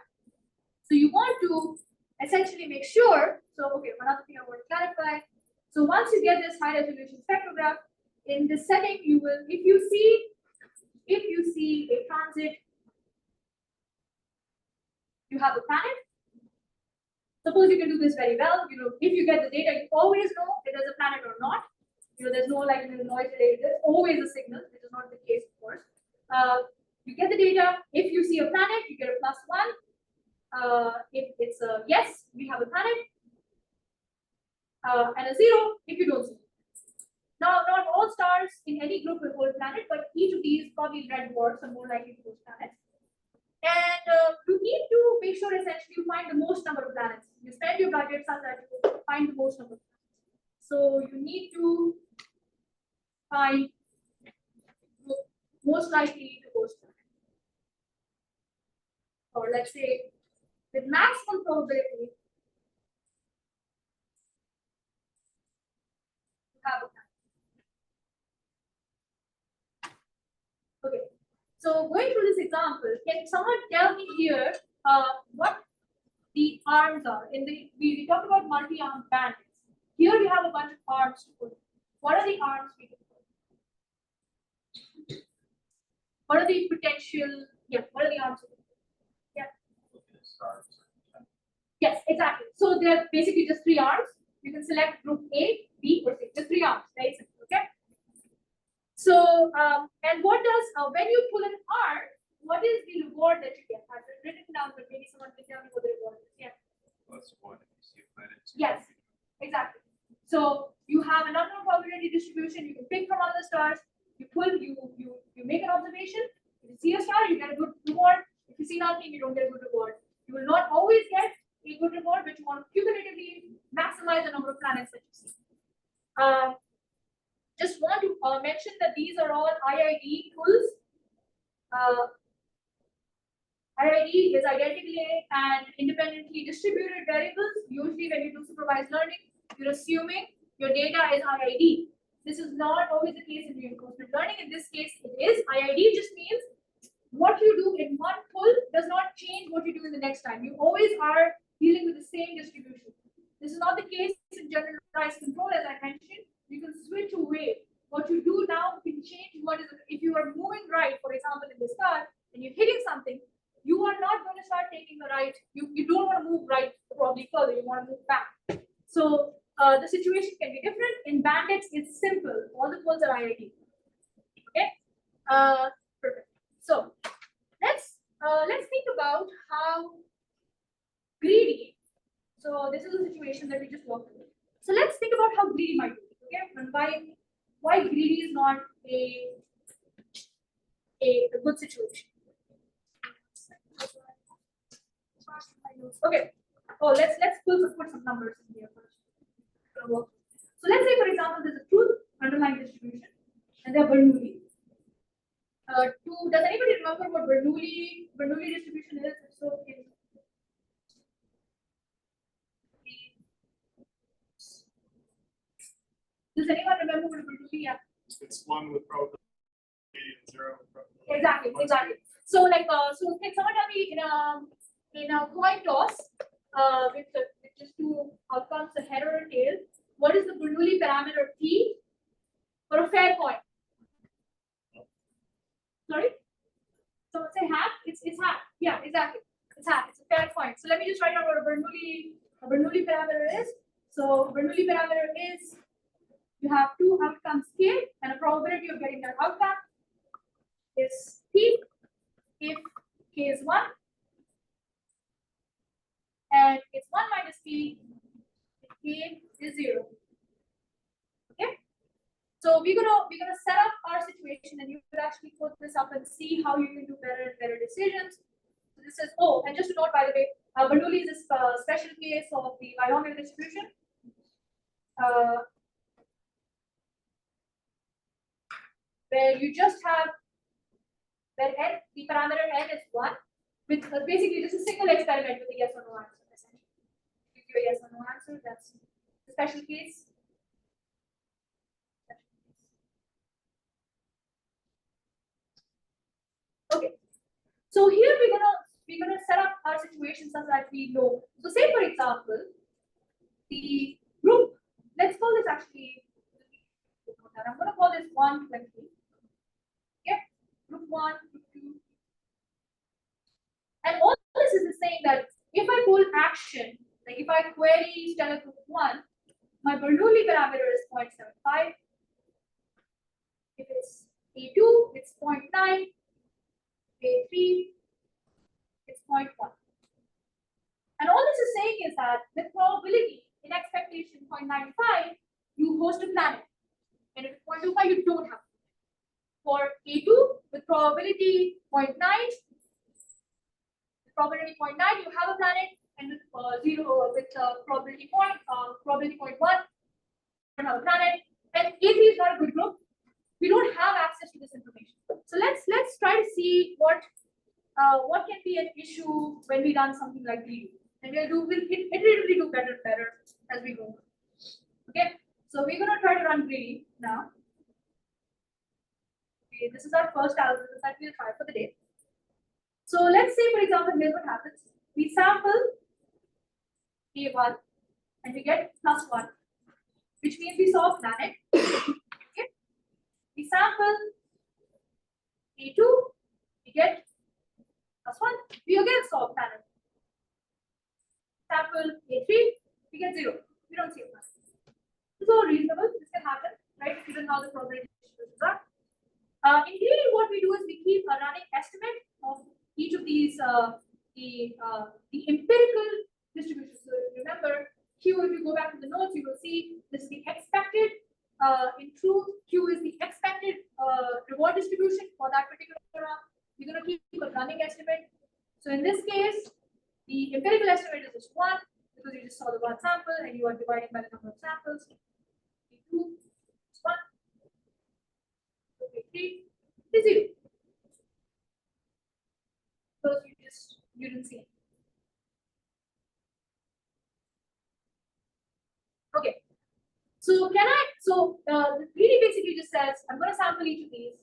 So you want to essentially make sure. So okay, one other thing I want to clarify. So once you get this high resolution spectrograph, in this setting, you will, if you see a transit, you have a planet. Suppose you can do this very well. If you get the data, you always know if there's a planet or not. There's no like noise related. There's always a signal, which is not the case, of course. You get the data. If you see a planet, you get a +1. If it's a yes, we have a planet, and a 0 if you don't see it. Now, not all stars in any group will hold planet, but each of these, probably red dwarfs, are more likely to host planets. And you need to make sure essentially you find the most number of planets. You spend your budget such that you find the most number of planets. So you need to find most likely to host planet. Or let's say with maximum probability to have a planet. Okay. So going through this example, can someone tell me here what the arms are? We talked about multi-arm bandits. Here you have a bunch of arms to put. What are the arms we can put? What are the potential? Yeah, what are the arms? Yeah. Yes, exactly. So there are basically just 3 arms. You can select group A, B, or C. Just 3 arms, right? Okay. So, and what does when you pull an arm, what is the reward that you get? I've written down, but maybe someone can tell me what the reward is. Yeah. +1 if you see a planet. Yes, exactly. So you have a number of probability distribution. You can pick from other stars. You pull, you make an observation. If you see a star, you get a good reward. If you see nothing, you don't get a good reward. You will not always get a good reward, but you want to cumulatively maximize the number of planets that you see. Just want to mention that these are all IID tools. IID is identically and independently distributed variables. Usually when you do supervised learning, you're assuming your data is IID. This is not always the case in reinforcement learning. In this case, it is. IID just means what you do in one pull does not change what you do in the next time. You always are dealing with the same distribution. This is not the case in generalized control, as I mentioned. You can switch away. What you do now can change what is, if you are moving right, for example, in the star, and you're hitting something, you are not going to start taking the right. You don't want to move right probably further. You want to move back. So the situation can be different. In bandits, it's simple. All the pulls are IID. Okay. Perfect. So let's think about how greedy. So this is a situation that we just walked through. So let's think about how greedy might be. Okay, and why greedy is not a good situation. Okay. Oh, let's put some numbers in here first. So let's say, for example, there's a truth underlying distribution, and they're Bernoulli. Does anybody remember what Bernoulli distribution is? So does anyone remember what Bernoulli? Yeah. It's 1 with probability and 0 with probability. Exactly. So like, so can someone tell me in a coin toss, with just 2 outcomes, a head or a tail, what is the Bernoulli parameter P for a fair coin? Sorry? So say half. It's half. Yeah, exactly. It's half. It's a fair coin. So let me just write down what a Bernoulli parameter is. So Bernoulli parameter is, you have 2 outcomes K, and a probability of getting that outcome is P if K is 1, and it's 1 minus P if K is 0. Okay. So we're gonna set up our situation, and you could actually put this up and see how you can do better and better decisions. So this is, oh, and just to note, by the way, Bernoulli is a special case of the binomial distribution. Where you just have where n, the parameter n is 1, with basically just a single experiment with a yes or no answer. Essentially, give you a yes or no answer. That's the special case. Okay, so here we're gonna set up our situation such that we know. So say for example, the group. Let's call this actually. I'm gonna call this 120. Okay, group 1, group 2. And all this is saying that if I pull action, like if I query stellar group 1, my Bernoulli parameter is 0.75. If it's A2, it's 0.9. A3, it's 0.1. And all this is saying is that with probability in expectation 0.95, you host a planet. And if it's 0.25, you don't have. For A2, with probability 0.9, you have a planet, and with probability 0.1, you don't have a planet. And A3 is not a good group. We don't have access to this information. So let's try to see what can be an issue when we run something like greedy. And we'll iteratively do better and better as we go. Okay, so we're gonna try to run greedy now. Okay, this is our first algorithm that we'll try for the day. So let's say, for example, here's what happens. We sample A1 and we get +1, which means we saw a planet. Okay. We sample A2, we get +1, we again saw a planet. Sample A3, we get 0. We don't see a planet. This is all reasonable. This can happen, right? Given how the probability distributions are. In theory, what we do is we keep a running estimate of each of these, the empirical distributions. So remember, Q, if you go back to the notes, you will see this is the expected. In truth, Q is the expected reward distribution for that particular round. You're going to keep a running estimate. So in this case, the empirical estimate is just 1 because you just saw the one sample and you are dividing by the number of samples. 2 is 1. 3 is 0. So you didn't see it. Okay. So the greedy basically just says I'm going to sample each of these,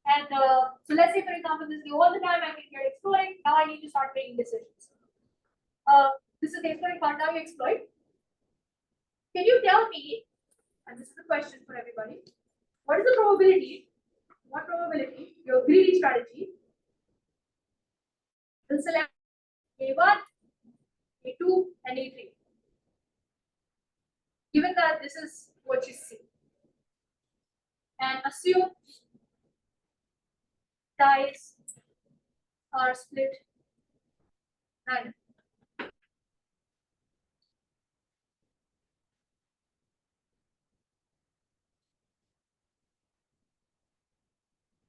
and so let's say for example this is all the time I can get exploring. Now I need to start making decisions. This is the exploring part. Now you exploit. Can you tell me? And this is the question for everybody. What is the probability? What probability your greedy strategy will select A1, A2, and A3? Given that this is what you see, and assume dice are split randomly.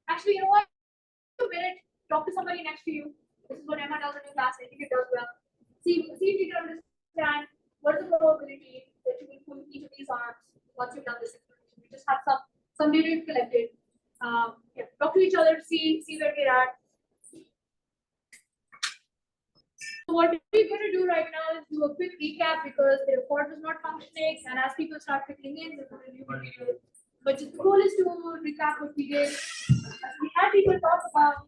Actually, you know what? A minute, talk to somebody next to you. This is what Emma does in class. I think it does well. See if you can understand what is the probability that you will pull each of these arms once you've done this exploration. We just have some data you've collected. Yeah, talk to each other, see where we're at. So what we're going to do right now is do a quick recap because the report was not functioning, and as people start clicking in, they put a new video. But the goal is to recap what we did. We had people talk about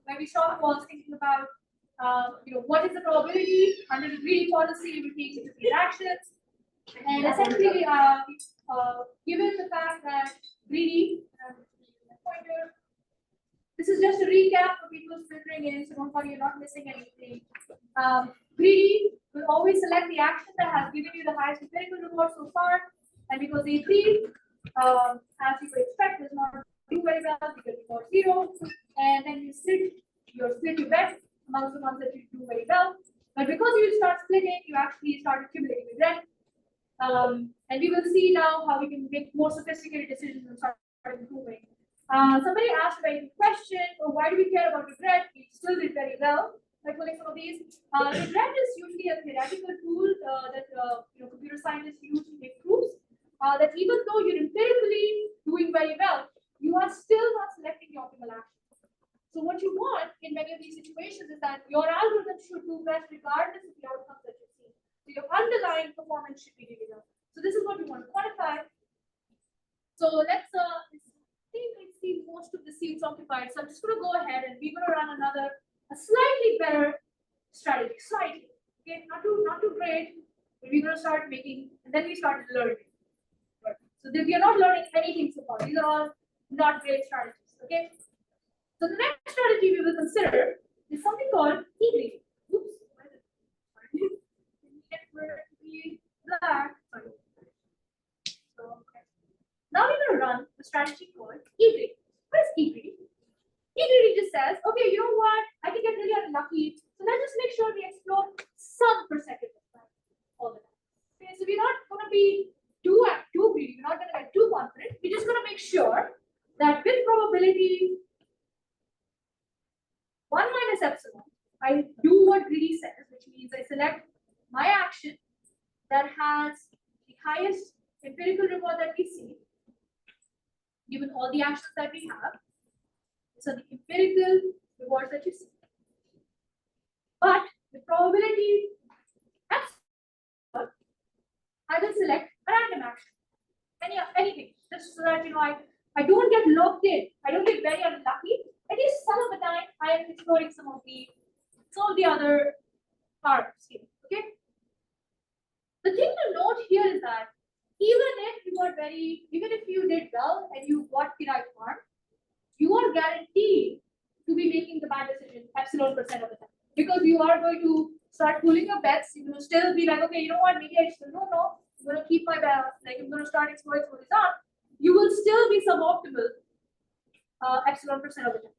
where we stopped was thinking about what is the probability under the greedy policy we take each of these actions, and essentially given the fact that greedy pointer. This is just a recap for people filtering in, so don't worry, you're not missing anything. Greedy will always select the action that has given you the highest empirical reward so far, and because A3, as you would expect, does not do very well, because you got 0, and then you split your bet amongst the ones that you do very well. But because you start splitting, you actually start accumulating regret. And we will see now how we can make more sophisticated decisions and start improving. Somebody asked a very good question, why do we care about regret? We still did very well by pulling some of these. Regret is usually a theoretical tool that computer scientists use to make proofs that even though you're empirically doing very well, you are still not selecting the optimal action. So what you want in many of these situations is that your algorithm should do best regardless of the outcomes that you see. So your underlying performance should be really well. So this is what we want to quantify. So let's see most of the seats occupied. So I'm just going to go ahead and we're going to run a slightly better strategy. Slightly. Okay, not too great, but we're going to start making, and then we start learning. So we are not learning anything so far. These are all not great strategies. Okay. So the next strategy we will consider is something called E-greedy. Oops. Sorry. So, okay. Now we're going to run a strategy called E-greedy. What is E-greedy? E-greedy just says, okay, you know what? I can get really unlucky. So let's just make sure we explore some percentage of time all the time. Okay, so we're not going to be too greedy. We're not going to get too confident. We're just going to make sure that with probability 1 minus epsilon, I do what greedy says, which means I select my action that has the highest empirical reward that we see, given all the actions that we have. So the empirical rewards that you see. But the probability epsilon, I will select a random action. Anything. Just so that I don't get locked in. I don't get very unlucky. At least some of the time, I am exploring some of the other parts here. Okay. The thing to note here is that even if you did well and you got the right mark, you are guaranteed to be making the bad decision epsilon% of the time, because you are going to start pulling your bets. You're going to still be like, okay, you know what, maybe I still don't know. I'm going to keep my bet. Like, I'm going to start exploring some of this out. You will still be suboptimal epsilon% of the time.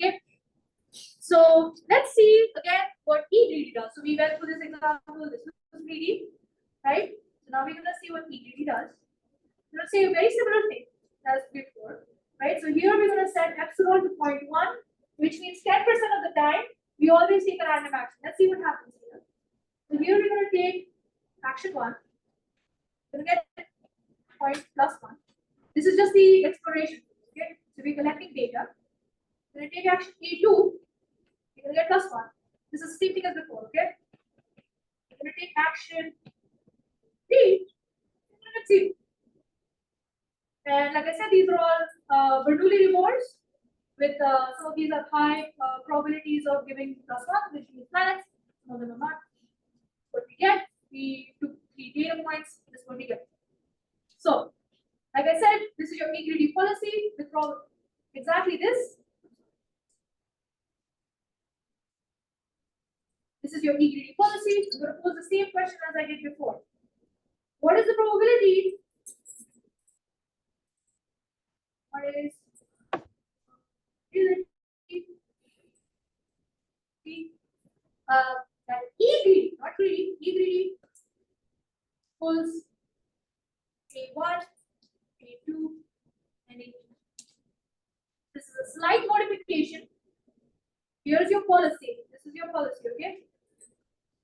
Okay. So let's see again what E greedy does. So we went through this example. This was greedy, right? So now we're going to see what E greedy does. We're going to say a very similar thing as before, right? So here we're going to set epsilon to 0.1, which means 10% of the time we always take a random action. Let's see what happens here. So here we're going to take action 1. We're going to get point plus 1. This is just the exploration. Okay, so we're collecting data. We're going to take action A2. We're going to get plus 1. This is the same thing as before. Okay, we're going to take action B. We're going to get 0. And like I said, these are all Bernoulli rewards. With some of these are high probabilities of giving plus 1, which means planets. Some of them are not. What we get, we took 3 data points. This is what we get. So, like I said, this is your E greedy policy with exactly this. This is your E greedy policy. I'm going to pose the same question as I did before. What is the probability? What is that E greedy, not greedy, E greedy pulls A1, A2, and A3. This is a slight modification. Here's your policy. This is your policy, okay?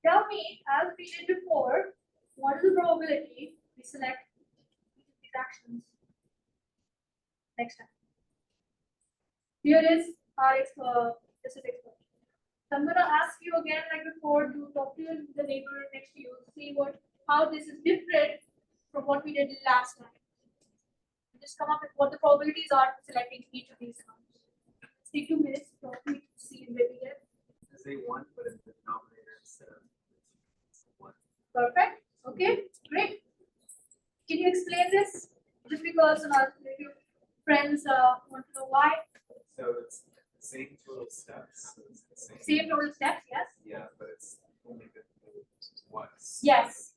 Tell me, as we did before, what is the probability we select these actions next time? Here is our specific question. So I'm going to ask you again, like before, to talk to the neighbor next to you, see how this is different from what we did last time. Just come up with what the probabilities are for selecting each of these counts. Let's take 2 minutes to see where we get. Say 1, but in the denominator instead of 1. Perfect. Okay, great. Can you explain this? Just because if your friends want to know why. So it's the same total steps. So it's the Same total steps, yes? Yeah, but it's only been moved once. Yes.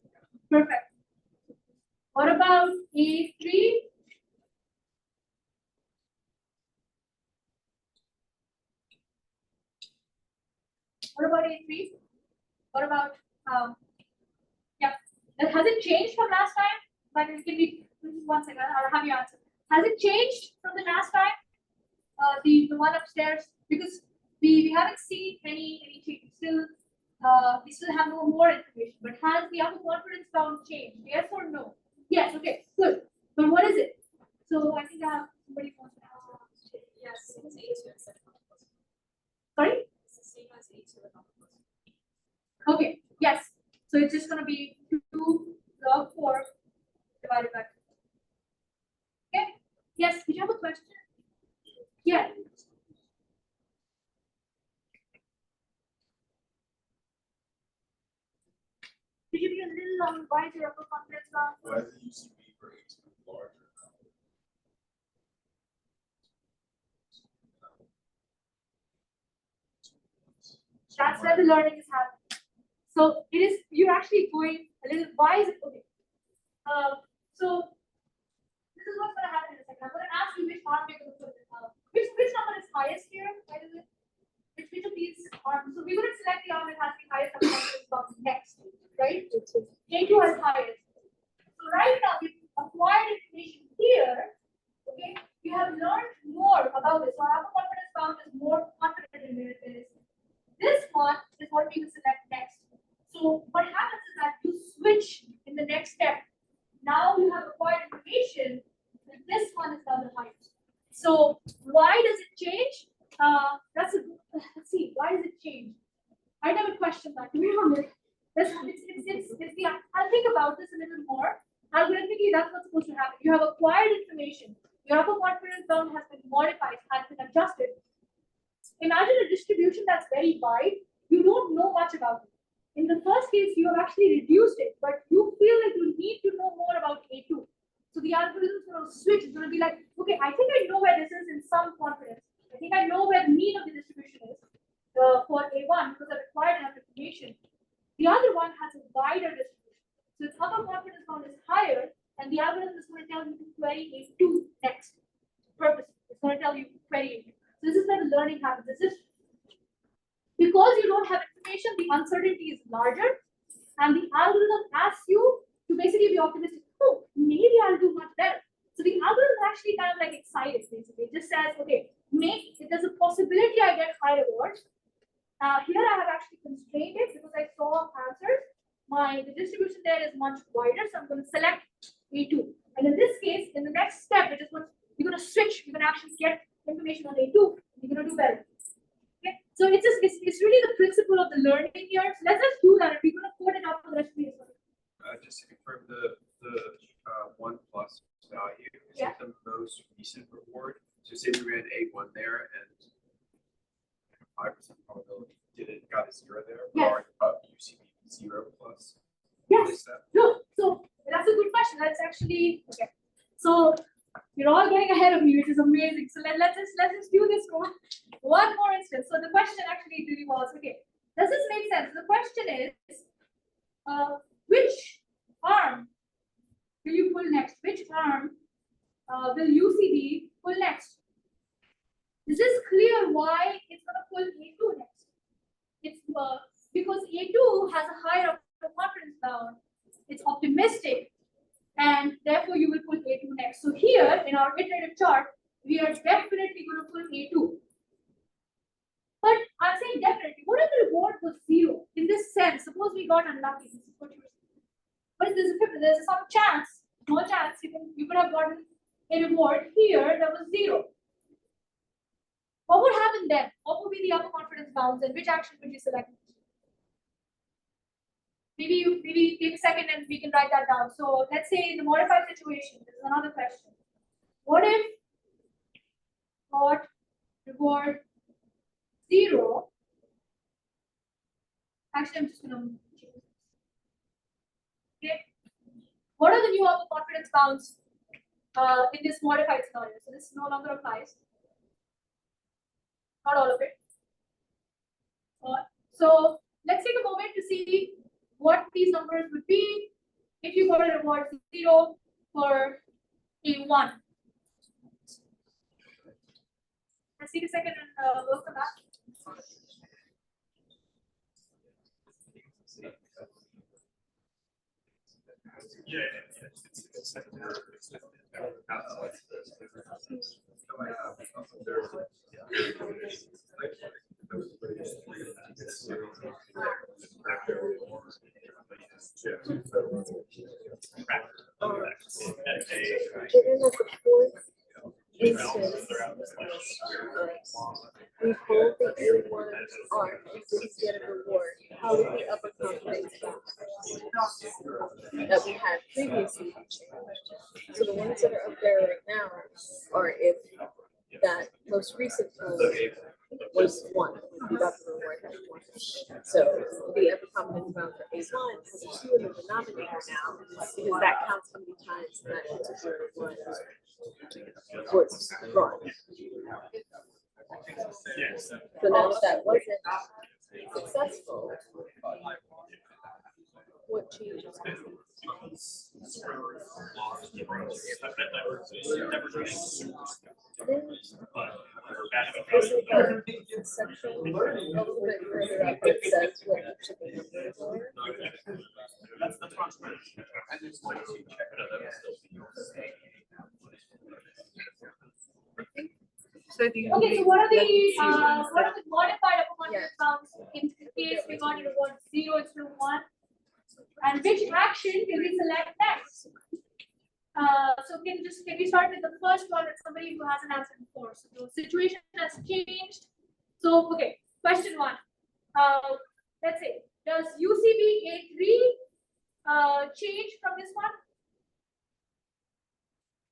Perfect. What about A3? What about A3? What about yeah? Has it changed from last time? But it can be 1 second. I'll have you answer. Has it changed from the last time? The one upstairs, because we haven't seen any change. Still, we still have no more information. But has the upper confidence bound changed? Yes or no? Yes. Okay. Good. But what is it? So I think I have somebody wants to ask. Yes, it's A2 Sorry. It's the same as A2 and Okay. Yes. So it's just going to be 2 log 4 divided by 2. Okay. Yes. Did you have a question? Yeah. Could you be a little why is your upper confidence bound? Why does it used to be for A2 larger? That's where the learning is happening. So it is, you're actually going a little, why is it, okay. So this is what's going to happen in a second. I'm going to ask you which arm you're going to put it. Which number is highest here, by the way? Which of these arms? So we're going to select the arm that has the highest upper confidence bound next, right? A2 has highest. So right now we've acquired information here. Okay, you have learned more about this. So our upper confidence bound is more confident in where it is. This one is what we will select next. So what happens is that you switch in the next step. Now you have acquired information that this one is now the highest. So why does it change? Let's see. Why does it change? I never questioned that. To be honest, I'll think about this a little more. Algorithmically, that's what's supposed to happen. You have acquired information. Your upper confidence bound has been modified, has been adjusted. Imagine a distribution that's very wide. You don't know much about it. In the first case, you have actually reduced it, but you feel like you need to know more about A2. So the algorithm is going to switch. It's going to be like, okay, I think I know where this is in some confidence. I think I know where the mean of the distribution is for A1 because I've acquired enough information. The other one has a wider distribution. So its upper confidence bound is higher, and the algorithm is going to tell you to query A2 next. Purpose. It's going to tell you query A2. So this is where the learning happens. This is because you don't have information, the uncertainty is larger, and the algorithm asks you to basically be optimistic. Oh, maybe I'll do much better. So the algorithm is actually kind of like excited, basically. It just says, okay, there's a possibility I get high rewards. Here I have actually constrained it because I saw answers. The distribution there is much wider, so I'm going to select A2. And in this case, in the next step, it is what you're going to switch. You're going to actually get information on A2. You're going to do better. Okay, so it's really the principle of the learning here. So let's just do that. We're going to code it up for the rest of the day. Just to confirm the 1 plus value is Yeah. the most recent reward. So say we ran A1 there and 5% probability got a 0 there. Yes. Or UCB 0 plus. Yes. No. So that's a good question. That's actually okay. So you're all getting ahead of me, which is amazing. So let's just do this one more instance. So the question actually really was, okay, does this make sense? The question is, which arm will you pull next? Which arm will UCB pull next? Is this clear why it's going to pull A2 next? It's because A2 has a higher confidence bound. It's optimistic, and therefore you will pull A2 next. So here in our iterative chart, we are definitely going to pull A2. But I'm saying definitely. What if the reward was 0? In this sense, suppose we got unlucky. This is what you were saying. But there's some chance, no chance, you could have gotten a reward here that was 0. What would happen then? What would be the upper confidence bounds and which action would you select? Maybe take a second and we can write that down. So let's say in the modified situation, this is another question. What if got reward 0? Actually, I'm just going to change this. Okay. What are the new upper confidence bounds in this modified scenario? So this no longer applies. Not all of it. So let's take a moment to see what these numbers would be if you got a reward 0 for A1. Let's take a second and we'll come back. Given that the fourth instance, we hold the A1 arm and didn't get a reward, how would the upper confidence bound that we had previously changed? So the ones that are up there right now are if that most recent one was 1, we got the reward at 1. So the upper confidence bound for A1 has a 2 in the denominator now because that counts how many times that particular one was run. So now if that wasn't successful, what changes? There's like a section a little bit further up that says what each of the numbers are. Okay, so what are the modified upper confidence bounds in case we got a reward 0 instead of 1? And which action can we select next? So can we start with the first one with somebody who hasn't answered before? So the situation has changed. So okay, question 1. Let's say, does UCB A3 change from this one?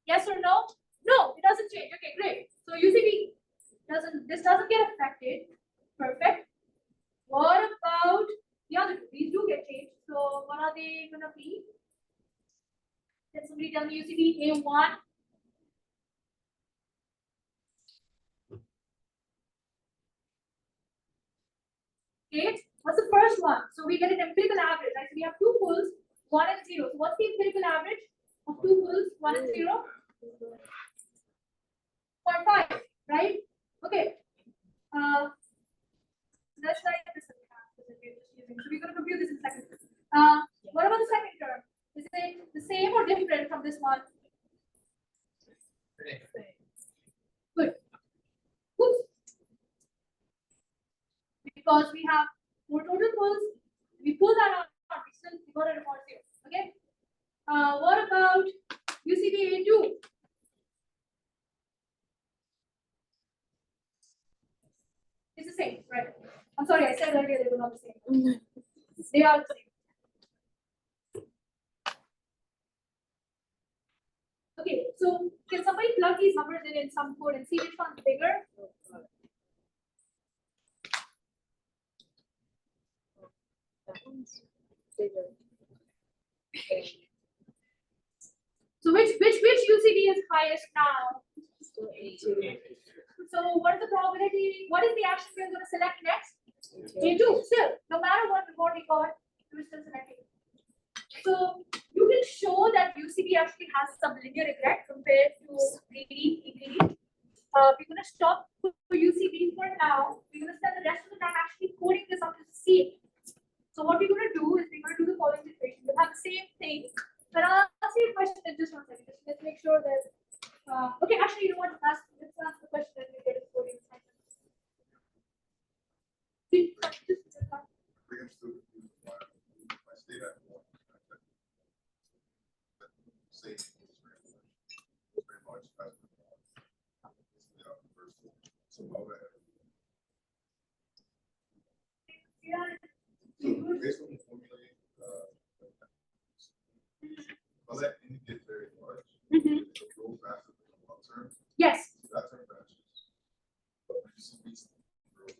Yes or no? No, it doesn't change. Okay, great. So UCB this doesn't get affected. Perfect. What about the other two? These do get changed. So what are they gonna be? Can somebody tell me UCB A1? Okay, what's the first one? So we get an empirical average, right? So we have two pools, 1 and 0. So what's the empirical average of two pools, 1 and 0? 0.5, right? Okay. Let's write this. So we're going to compute this in a second. What about the second term? Is it the same or different from this one? Good. Oops. Because we have 4 total pulls, we pull that out, we still got a report 0. Okay. What about UCB A2? It's the same, right? I'm sorry, I said earlier they were not the same. They are the same. Okay, so can somebody plug these numbers in some code and see which one's bigger? So which UCD is highest now? So what is the probability? What is the action we're going to select next? A2. Still, no matter what report we got, we're still selecting. So you can show that UCB actually has some linear regret compared to greedy, greedy. We're going to stop for UCB for now. We're going to spend the rest of the time actually coding this up to see. So what we're going to do is we're going to do the following situation. We'll have the same thing. But I'll ask you a question in just 1 second. Let's make sure that. Okay, actually, you know what? Let's ask the question and we get it coding. Based on the formula, will that indicate very large? It goes faster than the long term. Yes. So that term vanishes. But when you see these grows,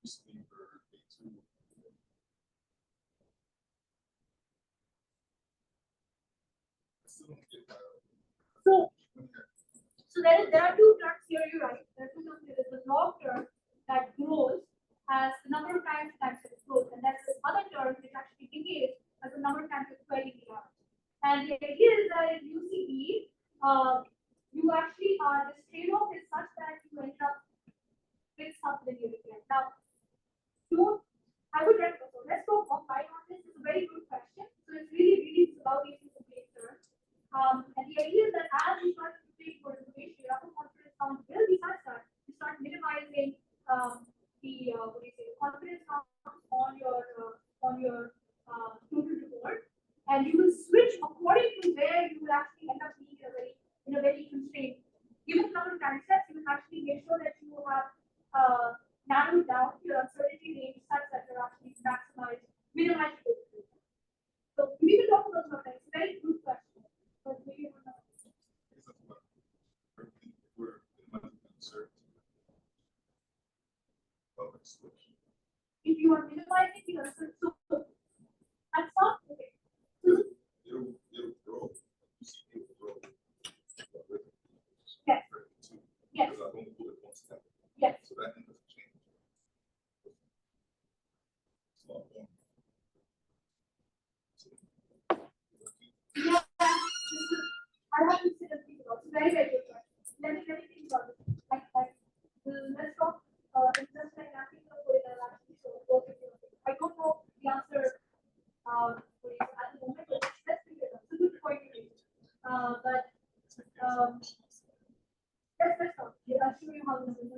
you see for A2. I still don't get So there are two terms here. You're right. There are two terms here. There's the log term that grows as the number of times it grows, and that's this other term which actually decays as the number of times it's querying the R. And the idea is that in UCB, you actually this trade-off is such that you end up with something you regret. Now, I would recommend. So let's go offline on this. It's a very good question. So it's really about these two big terms. And the idea is that as you start to take for information, your upper confidence count will be such that you start minimizing the confidence count on your total report, and you will switch according to where you will actually end up being in a very constrained. Given number of time steps, you will actually make sure that you have narrowed down your uncertainty range such that you're actually minimize your total report. So we will talk about something. It's a very good question. But maybe we're not. If you are minimizing the uncertainty, so that's not okay. It'll grow. You see it will grow. Yes. Yes. Because I don't do it once now. Yes. So that doesn't change. So Yeah. I have to sit and think about it. Very good question. Let me think about it. Let's talk in just like asking the I don't know the answer at the moment, but let's figure it out. It's a good point to make. But let's talk. I'll show you how this is.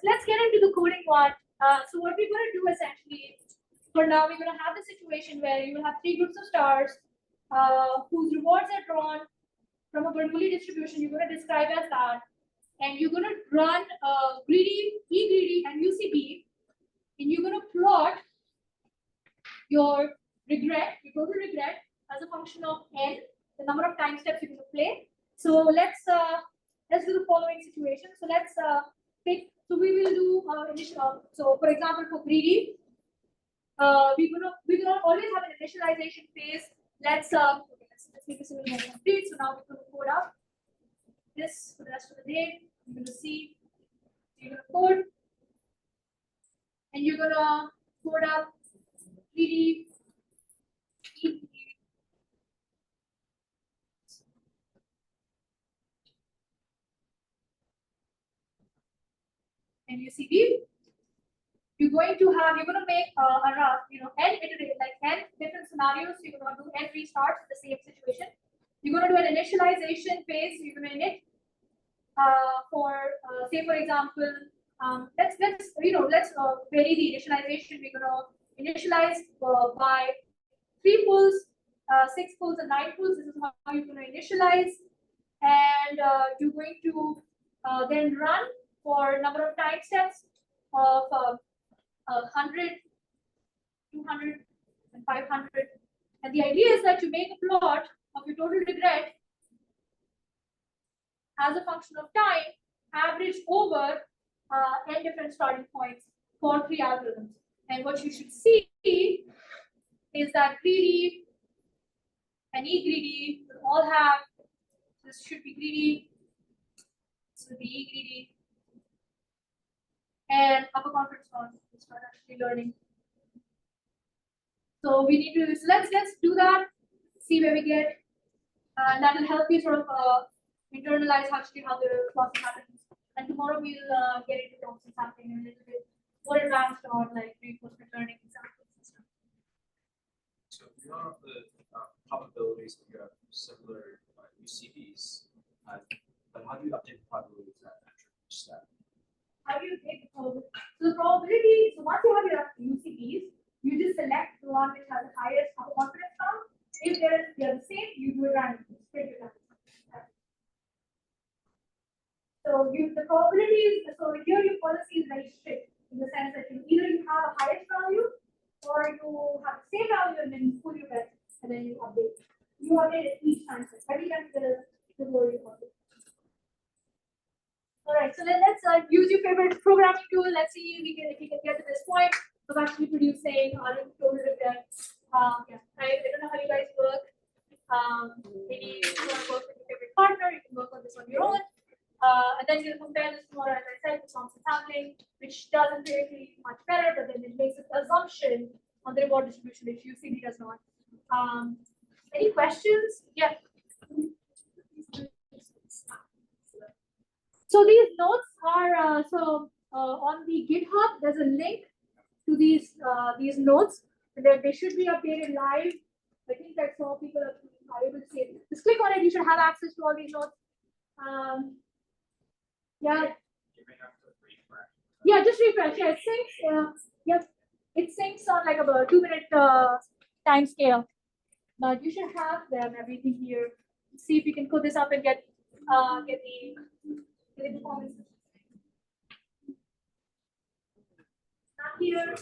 Let's get into the coding one. So what we're going to do essentially, for now, we're going to have the situation where you will have 3 groups of stars whose rewards are drawn from a Bernoulli distribution. You're going to describe as that. And you're going to run greedy, E-greedy, and UCB. And you're going to plot your total regret as a function of n, the number of time steps you're going to play. So let's do the following situation. So let's pick. So we will do initial. So for example, for greedy, we're gonna always have an initialization phase. Let's make this a little more complete. So now we're going to code up this for the rest of the day. You're going to see. You're going to code, and you're going to code up greedy. And UCB, you're going to make a rough, n iterative, like n different scenarios. So you're going to do n restarts in the same situation. You're going to do an initialization phase. So you're going to init for say for example, let's vary the initialization. We're going to initialize by 3 pulls, 6 pulls, and 9 pulls. This is how you're going to initialize, and you're going to then run for number of time steps of 100, 200, and 500. And the idea is that you make a plot of your total regret as a function of time, averaged over n different starting points for 3 algorithms. And what you should see is that greedy and e-greedy will all have, this should be greedy, this will be e-greedy, and upper confidence round will start actually learning. So we need to, so let's do that, see where we get, and that will help you sort of internalize how the process happens. And tomorrow we'll get into Thompson sampling and a little bit more advanced on like reinforcement learning examples and stuff. So beyond the probabilities that you have similar UCBs, but how do you update the probabilities at each step? How do you take the probability? So the probability, so once you have your UCBs, you just select the one which has the highest confidence count. If they're the same, you do it randomly, split it randomly. So the probabilities, so here your policy is very strict in the sense that either you have a highest value or you have the same value and then you pull your best and then you update. You update it each time. Every time the goal you update. All right, so then let's use your favorite programming tool. Let's see if we can get to this point of actually producing our total regret. Yeah, I don't know how you guys work. Maybe you want to work with your favorite partner. You can work on this on your own. And then you'll compare this tomorrow, as I said, with Thompson sampling, which doesn't really much better, but then it makes an assumption on the reward distribution, which UCB does not. Any questions? Yeah. So these notes are on the GitHub. There's a link to these notes, and they should be updated live. I think that some people are able to see it. Just click on it. You should have access to all these notes. Yeah. Yeah, just refresh. Yeah, it syncs. Yep, it syncs on like about a 2-minute time scale. But you should have them everything here. See if you can put this up and get the performance. Not here.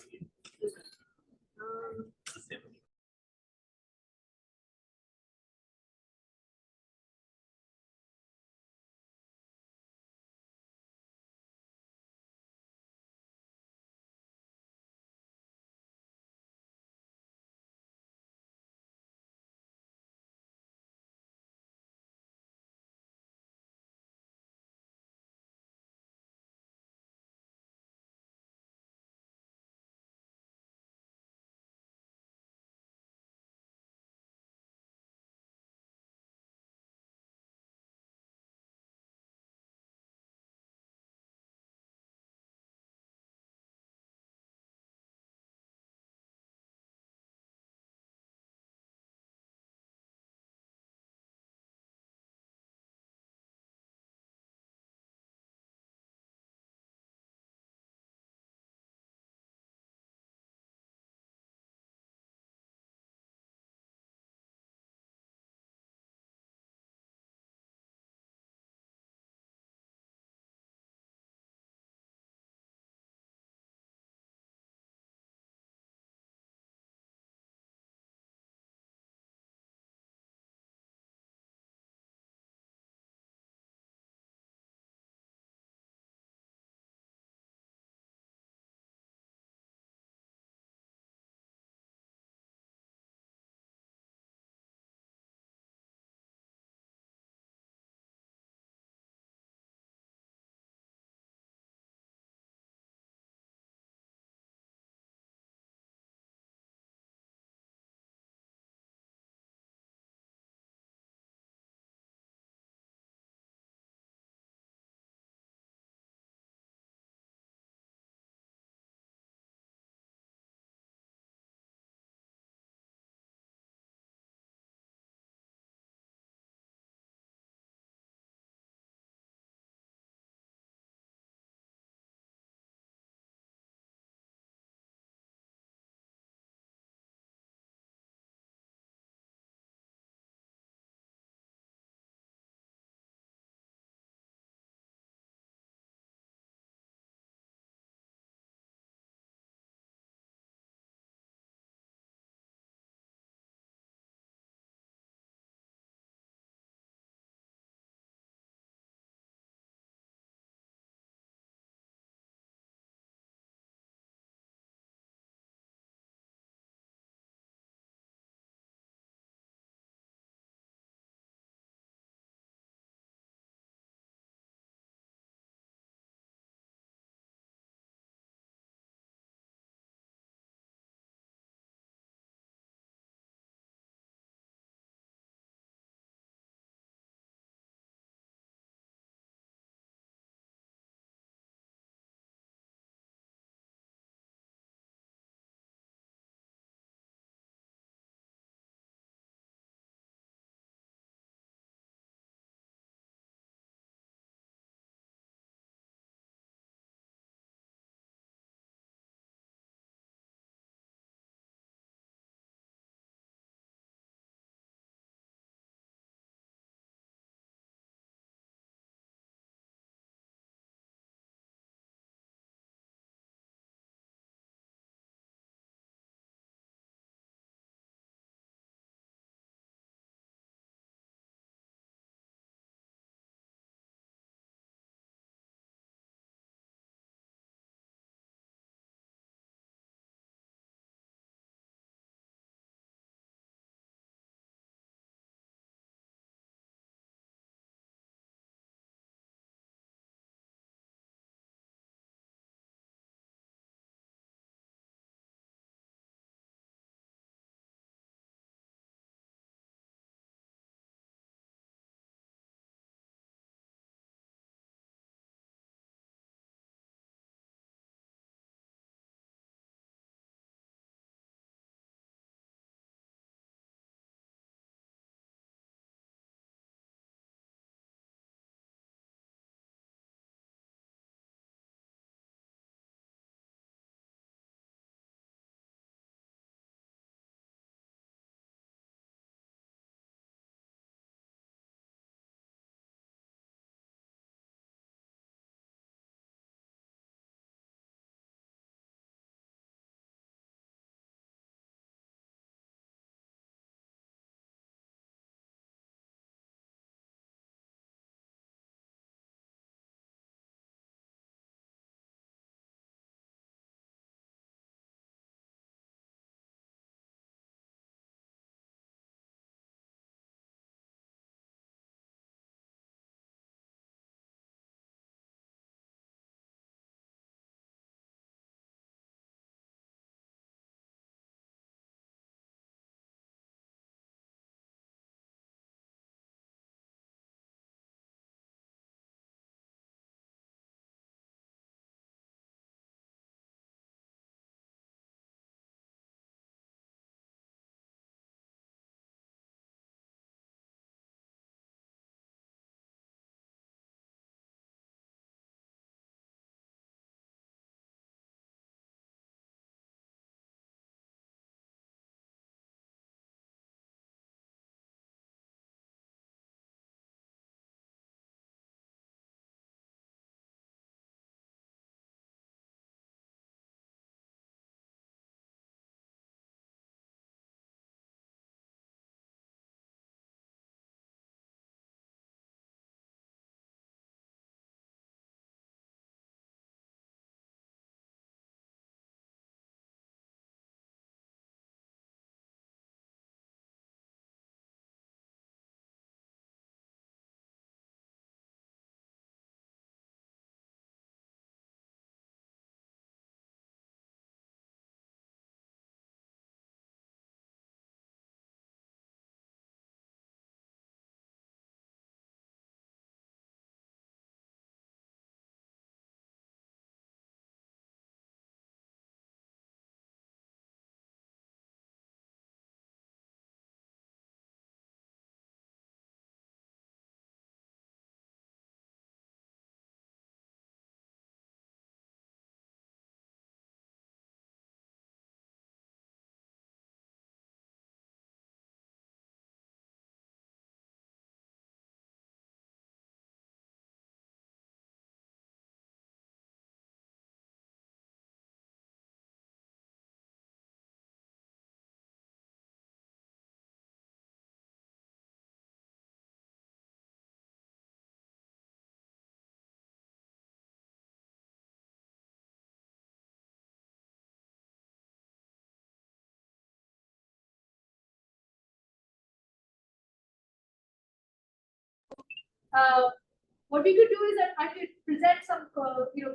what we could do is that I could present some,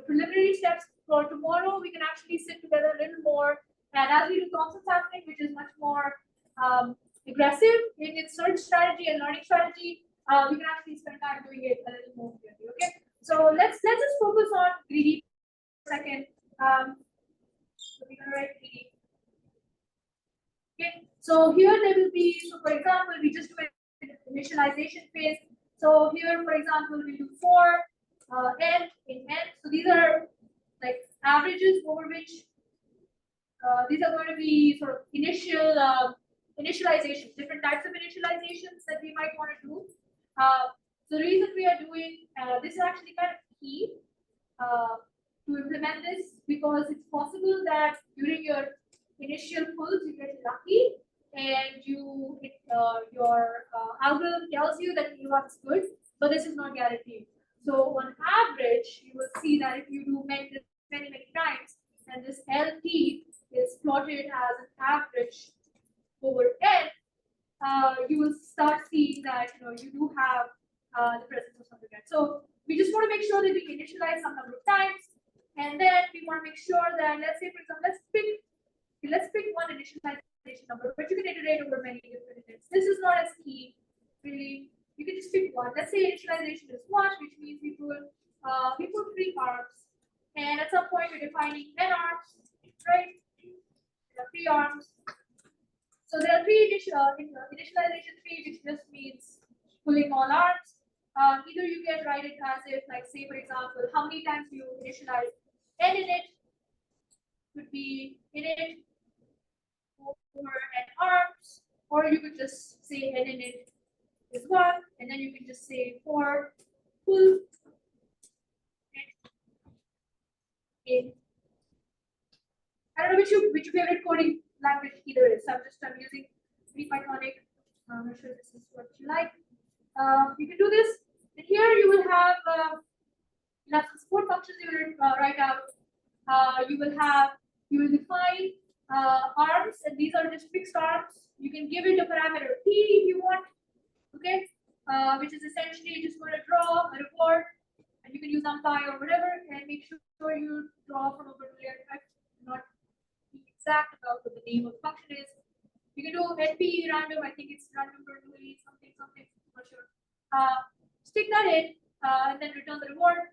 preliminary steps for tomorrow. We can actually sit together a little more, and as we do Thompson sampling, which is much more aggressive in its search strategy and learning strategy, we can actually spend time doing it a little more clearly. Okay, so let's just focus on greedy for a second. So we're gonna write greedy. Okay, so here there will be, so for example, we just do an initialization phase. So here, for example, we do 4 n in n. So these are like averages over which these are going to be sort of initializations, different types of initializations that we might want to do. So the reason we are doing this is actually kind of key to implement this, because it's possible that during your initial pulls you get lucky and your algorithm tells you that what's good, but this is not guaranteed. So on average, you will see that if you do many times, and this LP is plotted as an average over n, you will start seeing that you do have the presence of something like that. So we just want to make sure that we initialize some number of times, and then we want to make sure that, let's say for example, let's pick one initialization number, but you can iterate over many different inits. This is not as key, really. You can just pick one. Let's say initialization is 1, which means we put 3 arms, and at some point we're defining n arms, right? There are 3 arms. So there are 3 initialization 3, which just means pulling all arms. Either you can write it as if, like, say for example, how many times you initialize n init would be init over n arms, or you could just say n init is 1, and then you can just say for pull in. I don't know which your favorite coding language either is. So I'm using Pythonic. I'm not sure this is what you like. You can do this, and here you will have some support functions you will write out. You will define arms, and these are just fixed arms. You can give it a parameter p if you want, okay, which is essentially just going to draw a reward, and you can use numpy or whatever, and make sure you draw from a particular type, not be exact about what the name of the function is. You can do np random. I think it's random randomly something. Not sure. Stick that in, and then return the reward.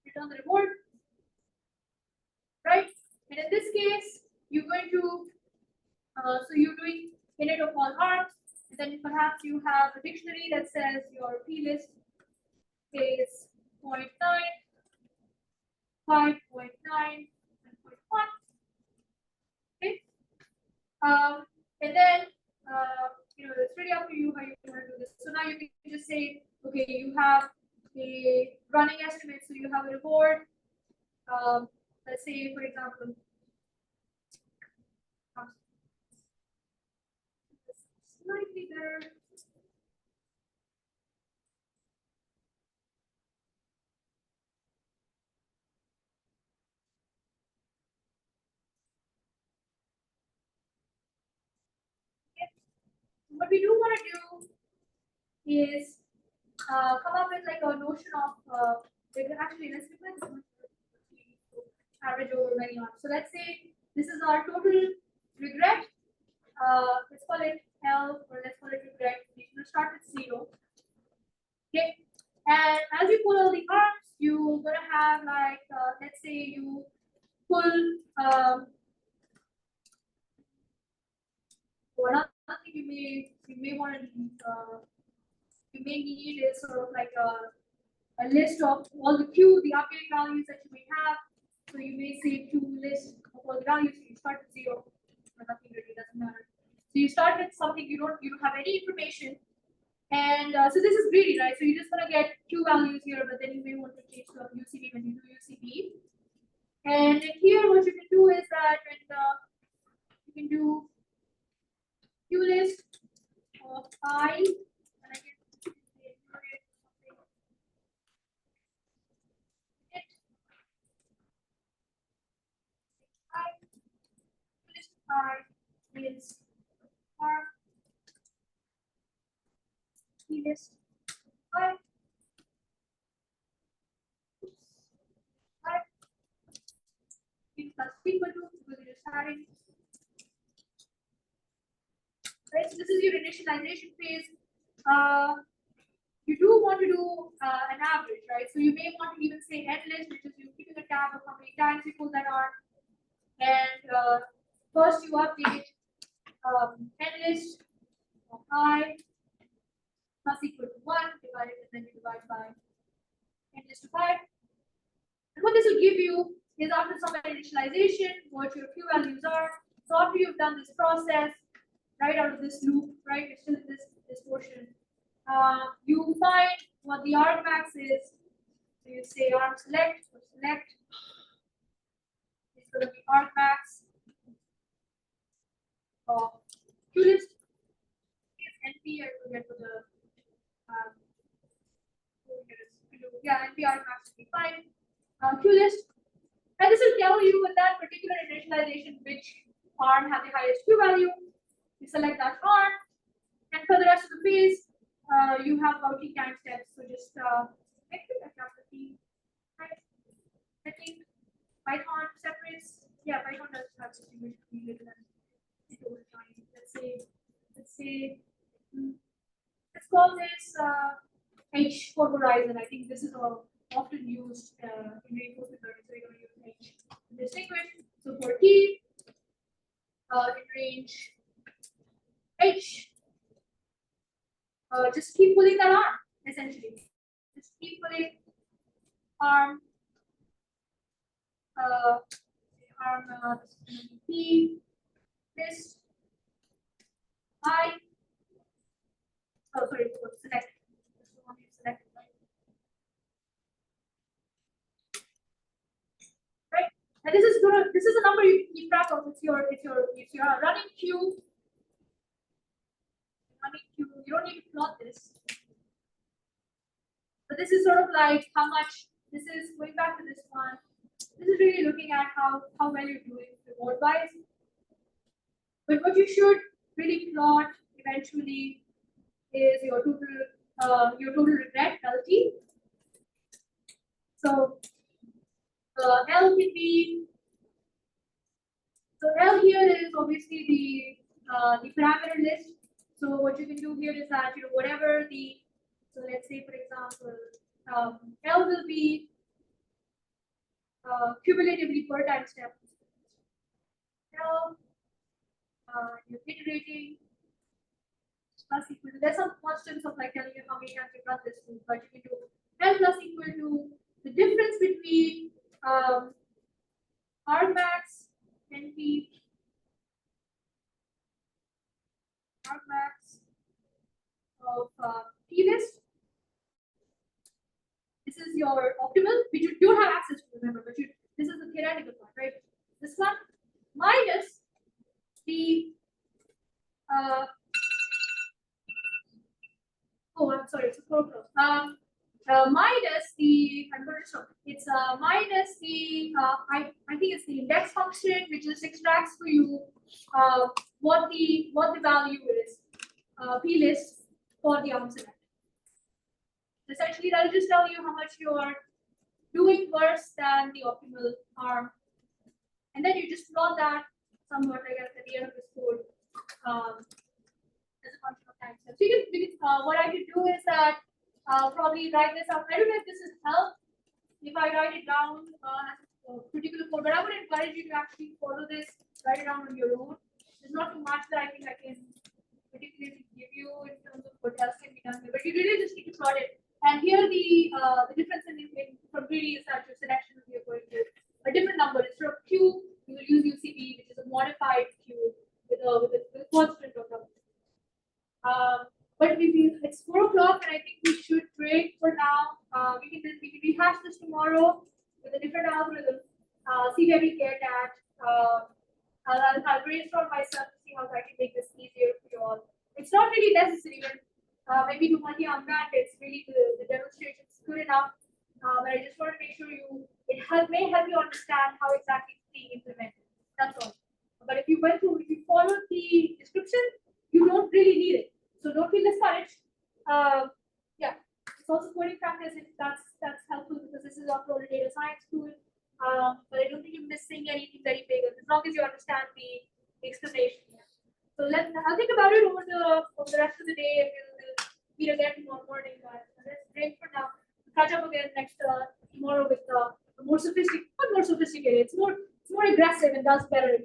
Return the reward, right? And in this case, you're going to, so you're doing init of all arms, and then perhaps you have a dictionary that says your p list is 0.9, 5.9, and 0.1. Okay. And then it's really up to you how you want to do this. So now you can just say, okay, you have a running estimate, so you have a reward. Let's say, for example, slightly better. What we do want to do is come up with like a notion of actually let's define this one average over many arms. So let's say this is our total regret. Let's call it L, or let's call it regret. We're going to start with 0. Okay, and as you pull all the arms, you're going to have like let's say you pull one other thing you may want to you may need is sort of like a list of all the the update values that you may have. So you may say to list of all the values. So you start with 0, or nothing really doesn't matter. So you start with something you don't have any information, and so this is greedy, right? So you're just gonna get 2 values here, but then you may want to change to UCB when you do UCB. And here, what you can do is that you can do Q list of I, and I can list I is arm P list. Hi. Hi. P plus equal to because you're just adding. Right, so this is your initialization phase. You do want to do an average, right? So you may want to even say head list, which is you keeping a tab of how many times you pull that arm. And first you update head list of I plus equal to 1 divided, and then you divide by head list of I. And what this will give you is after some initialization, what your Q values are. So after you've done this process, right out of this loop, right? It's still in this portion. You find what the argmax is. So you say arg select or select. It's going to be argmax of Q list. NP, I forget what the NP argmax will be fine. Q list, and this will tell you with that particular initialization which arm has the highest Q value. You select that arm, and for the rest of the phase, you have about 3 time steps. So just I think Python separates. Yeah, Python does have distinguished between over time. Let's call this H for horizon. I think this is often used in reinforcement learning. So we're going to use H to distinguish. So for T, in range H, just keep pulling that arm, essentially. Just keep pulling arm, this is going to be P, this, I, oh, sorry, select. This is the one you selected, right? And this is a number you keep track of. It's your running queue. You don't need to plot this. But this is sort of like how much, this is going back to this one. This is really looking at how well you're doing reward wise. But what you should really plot eventually is your total regret, LT. So L can be, so L here is obviously the parameter list. So what you can do here is that, whatever the, so let's say for example, L will be cumulatively per time step. L, you're iterating, plus equal to, there's some constants of like telling you how many times you run this loop, but you can do L plus equal to the difference between argmax, NP, argmax of P list. This is your optimal, which you don't have access to, remember, but this is the theoretical part, right? This one minus the oh, I'm sorry, it's a 4 o'clock. Minus the, I'm going to stop. It's minus the I think it's the index function which just extracts for you what the value is P list for the arm select. Essentially, that'll just tell you how much you're doing worse than the optimal arm, and then you just plot that somewhat, I guess, at the end of this code as a function of time steps. So you can, what I could do is that probably write this out. I don't know if this is help if I write it down as a particular code, but I would encourage you to actually follow this, write it down on your own. There's not too much that I think I can particularly give you in terms of what else can be done here, but you really just need to plot it. And here the difference in from greedy is that your selection will be according to a different number. Instead of Q, you will use UCB, which is a modified Q with a constant of number. But it's 4 o'clock, and I think we should break for now. We can rehash this tomorrow with a different algorithm. See where we get at. I'll brainstorm myself to see how I can make this easier for you all. It's not really necessary when we do multi-arm grant. It's really the demonstration is good enough. But I just want to make sure may help you understand how exactly it's being implemented. That's all. But if you follow the description, you don't really need it. So don't feel discouraged. Yeah, it's also coding practice if that's helpful because this is also a data science tool. But I don't think you're missing anything very big as long as you understand the explanation. So I'll think about it over the rest of the day and we'll meet again tomorrow morning. Let's break for now. We'll catch up again next tomorrow with more sophisticated. It's more aggressive and does better.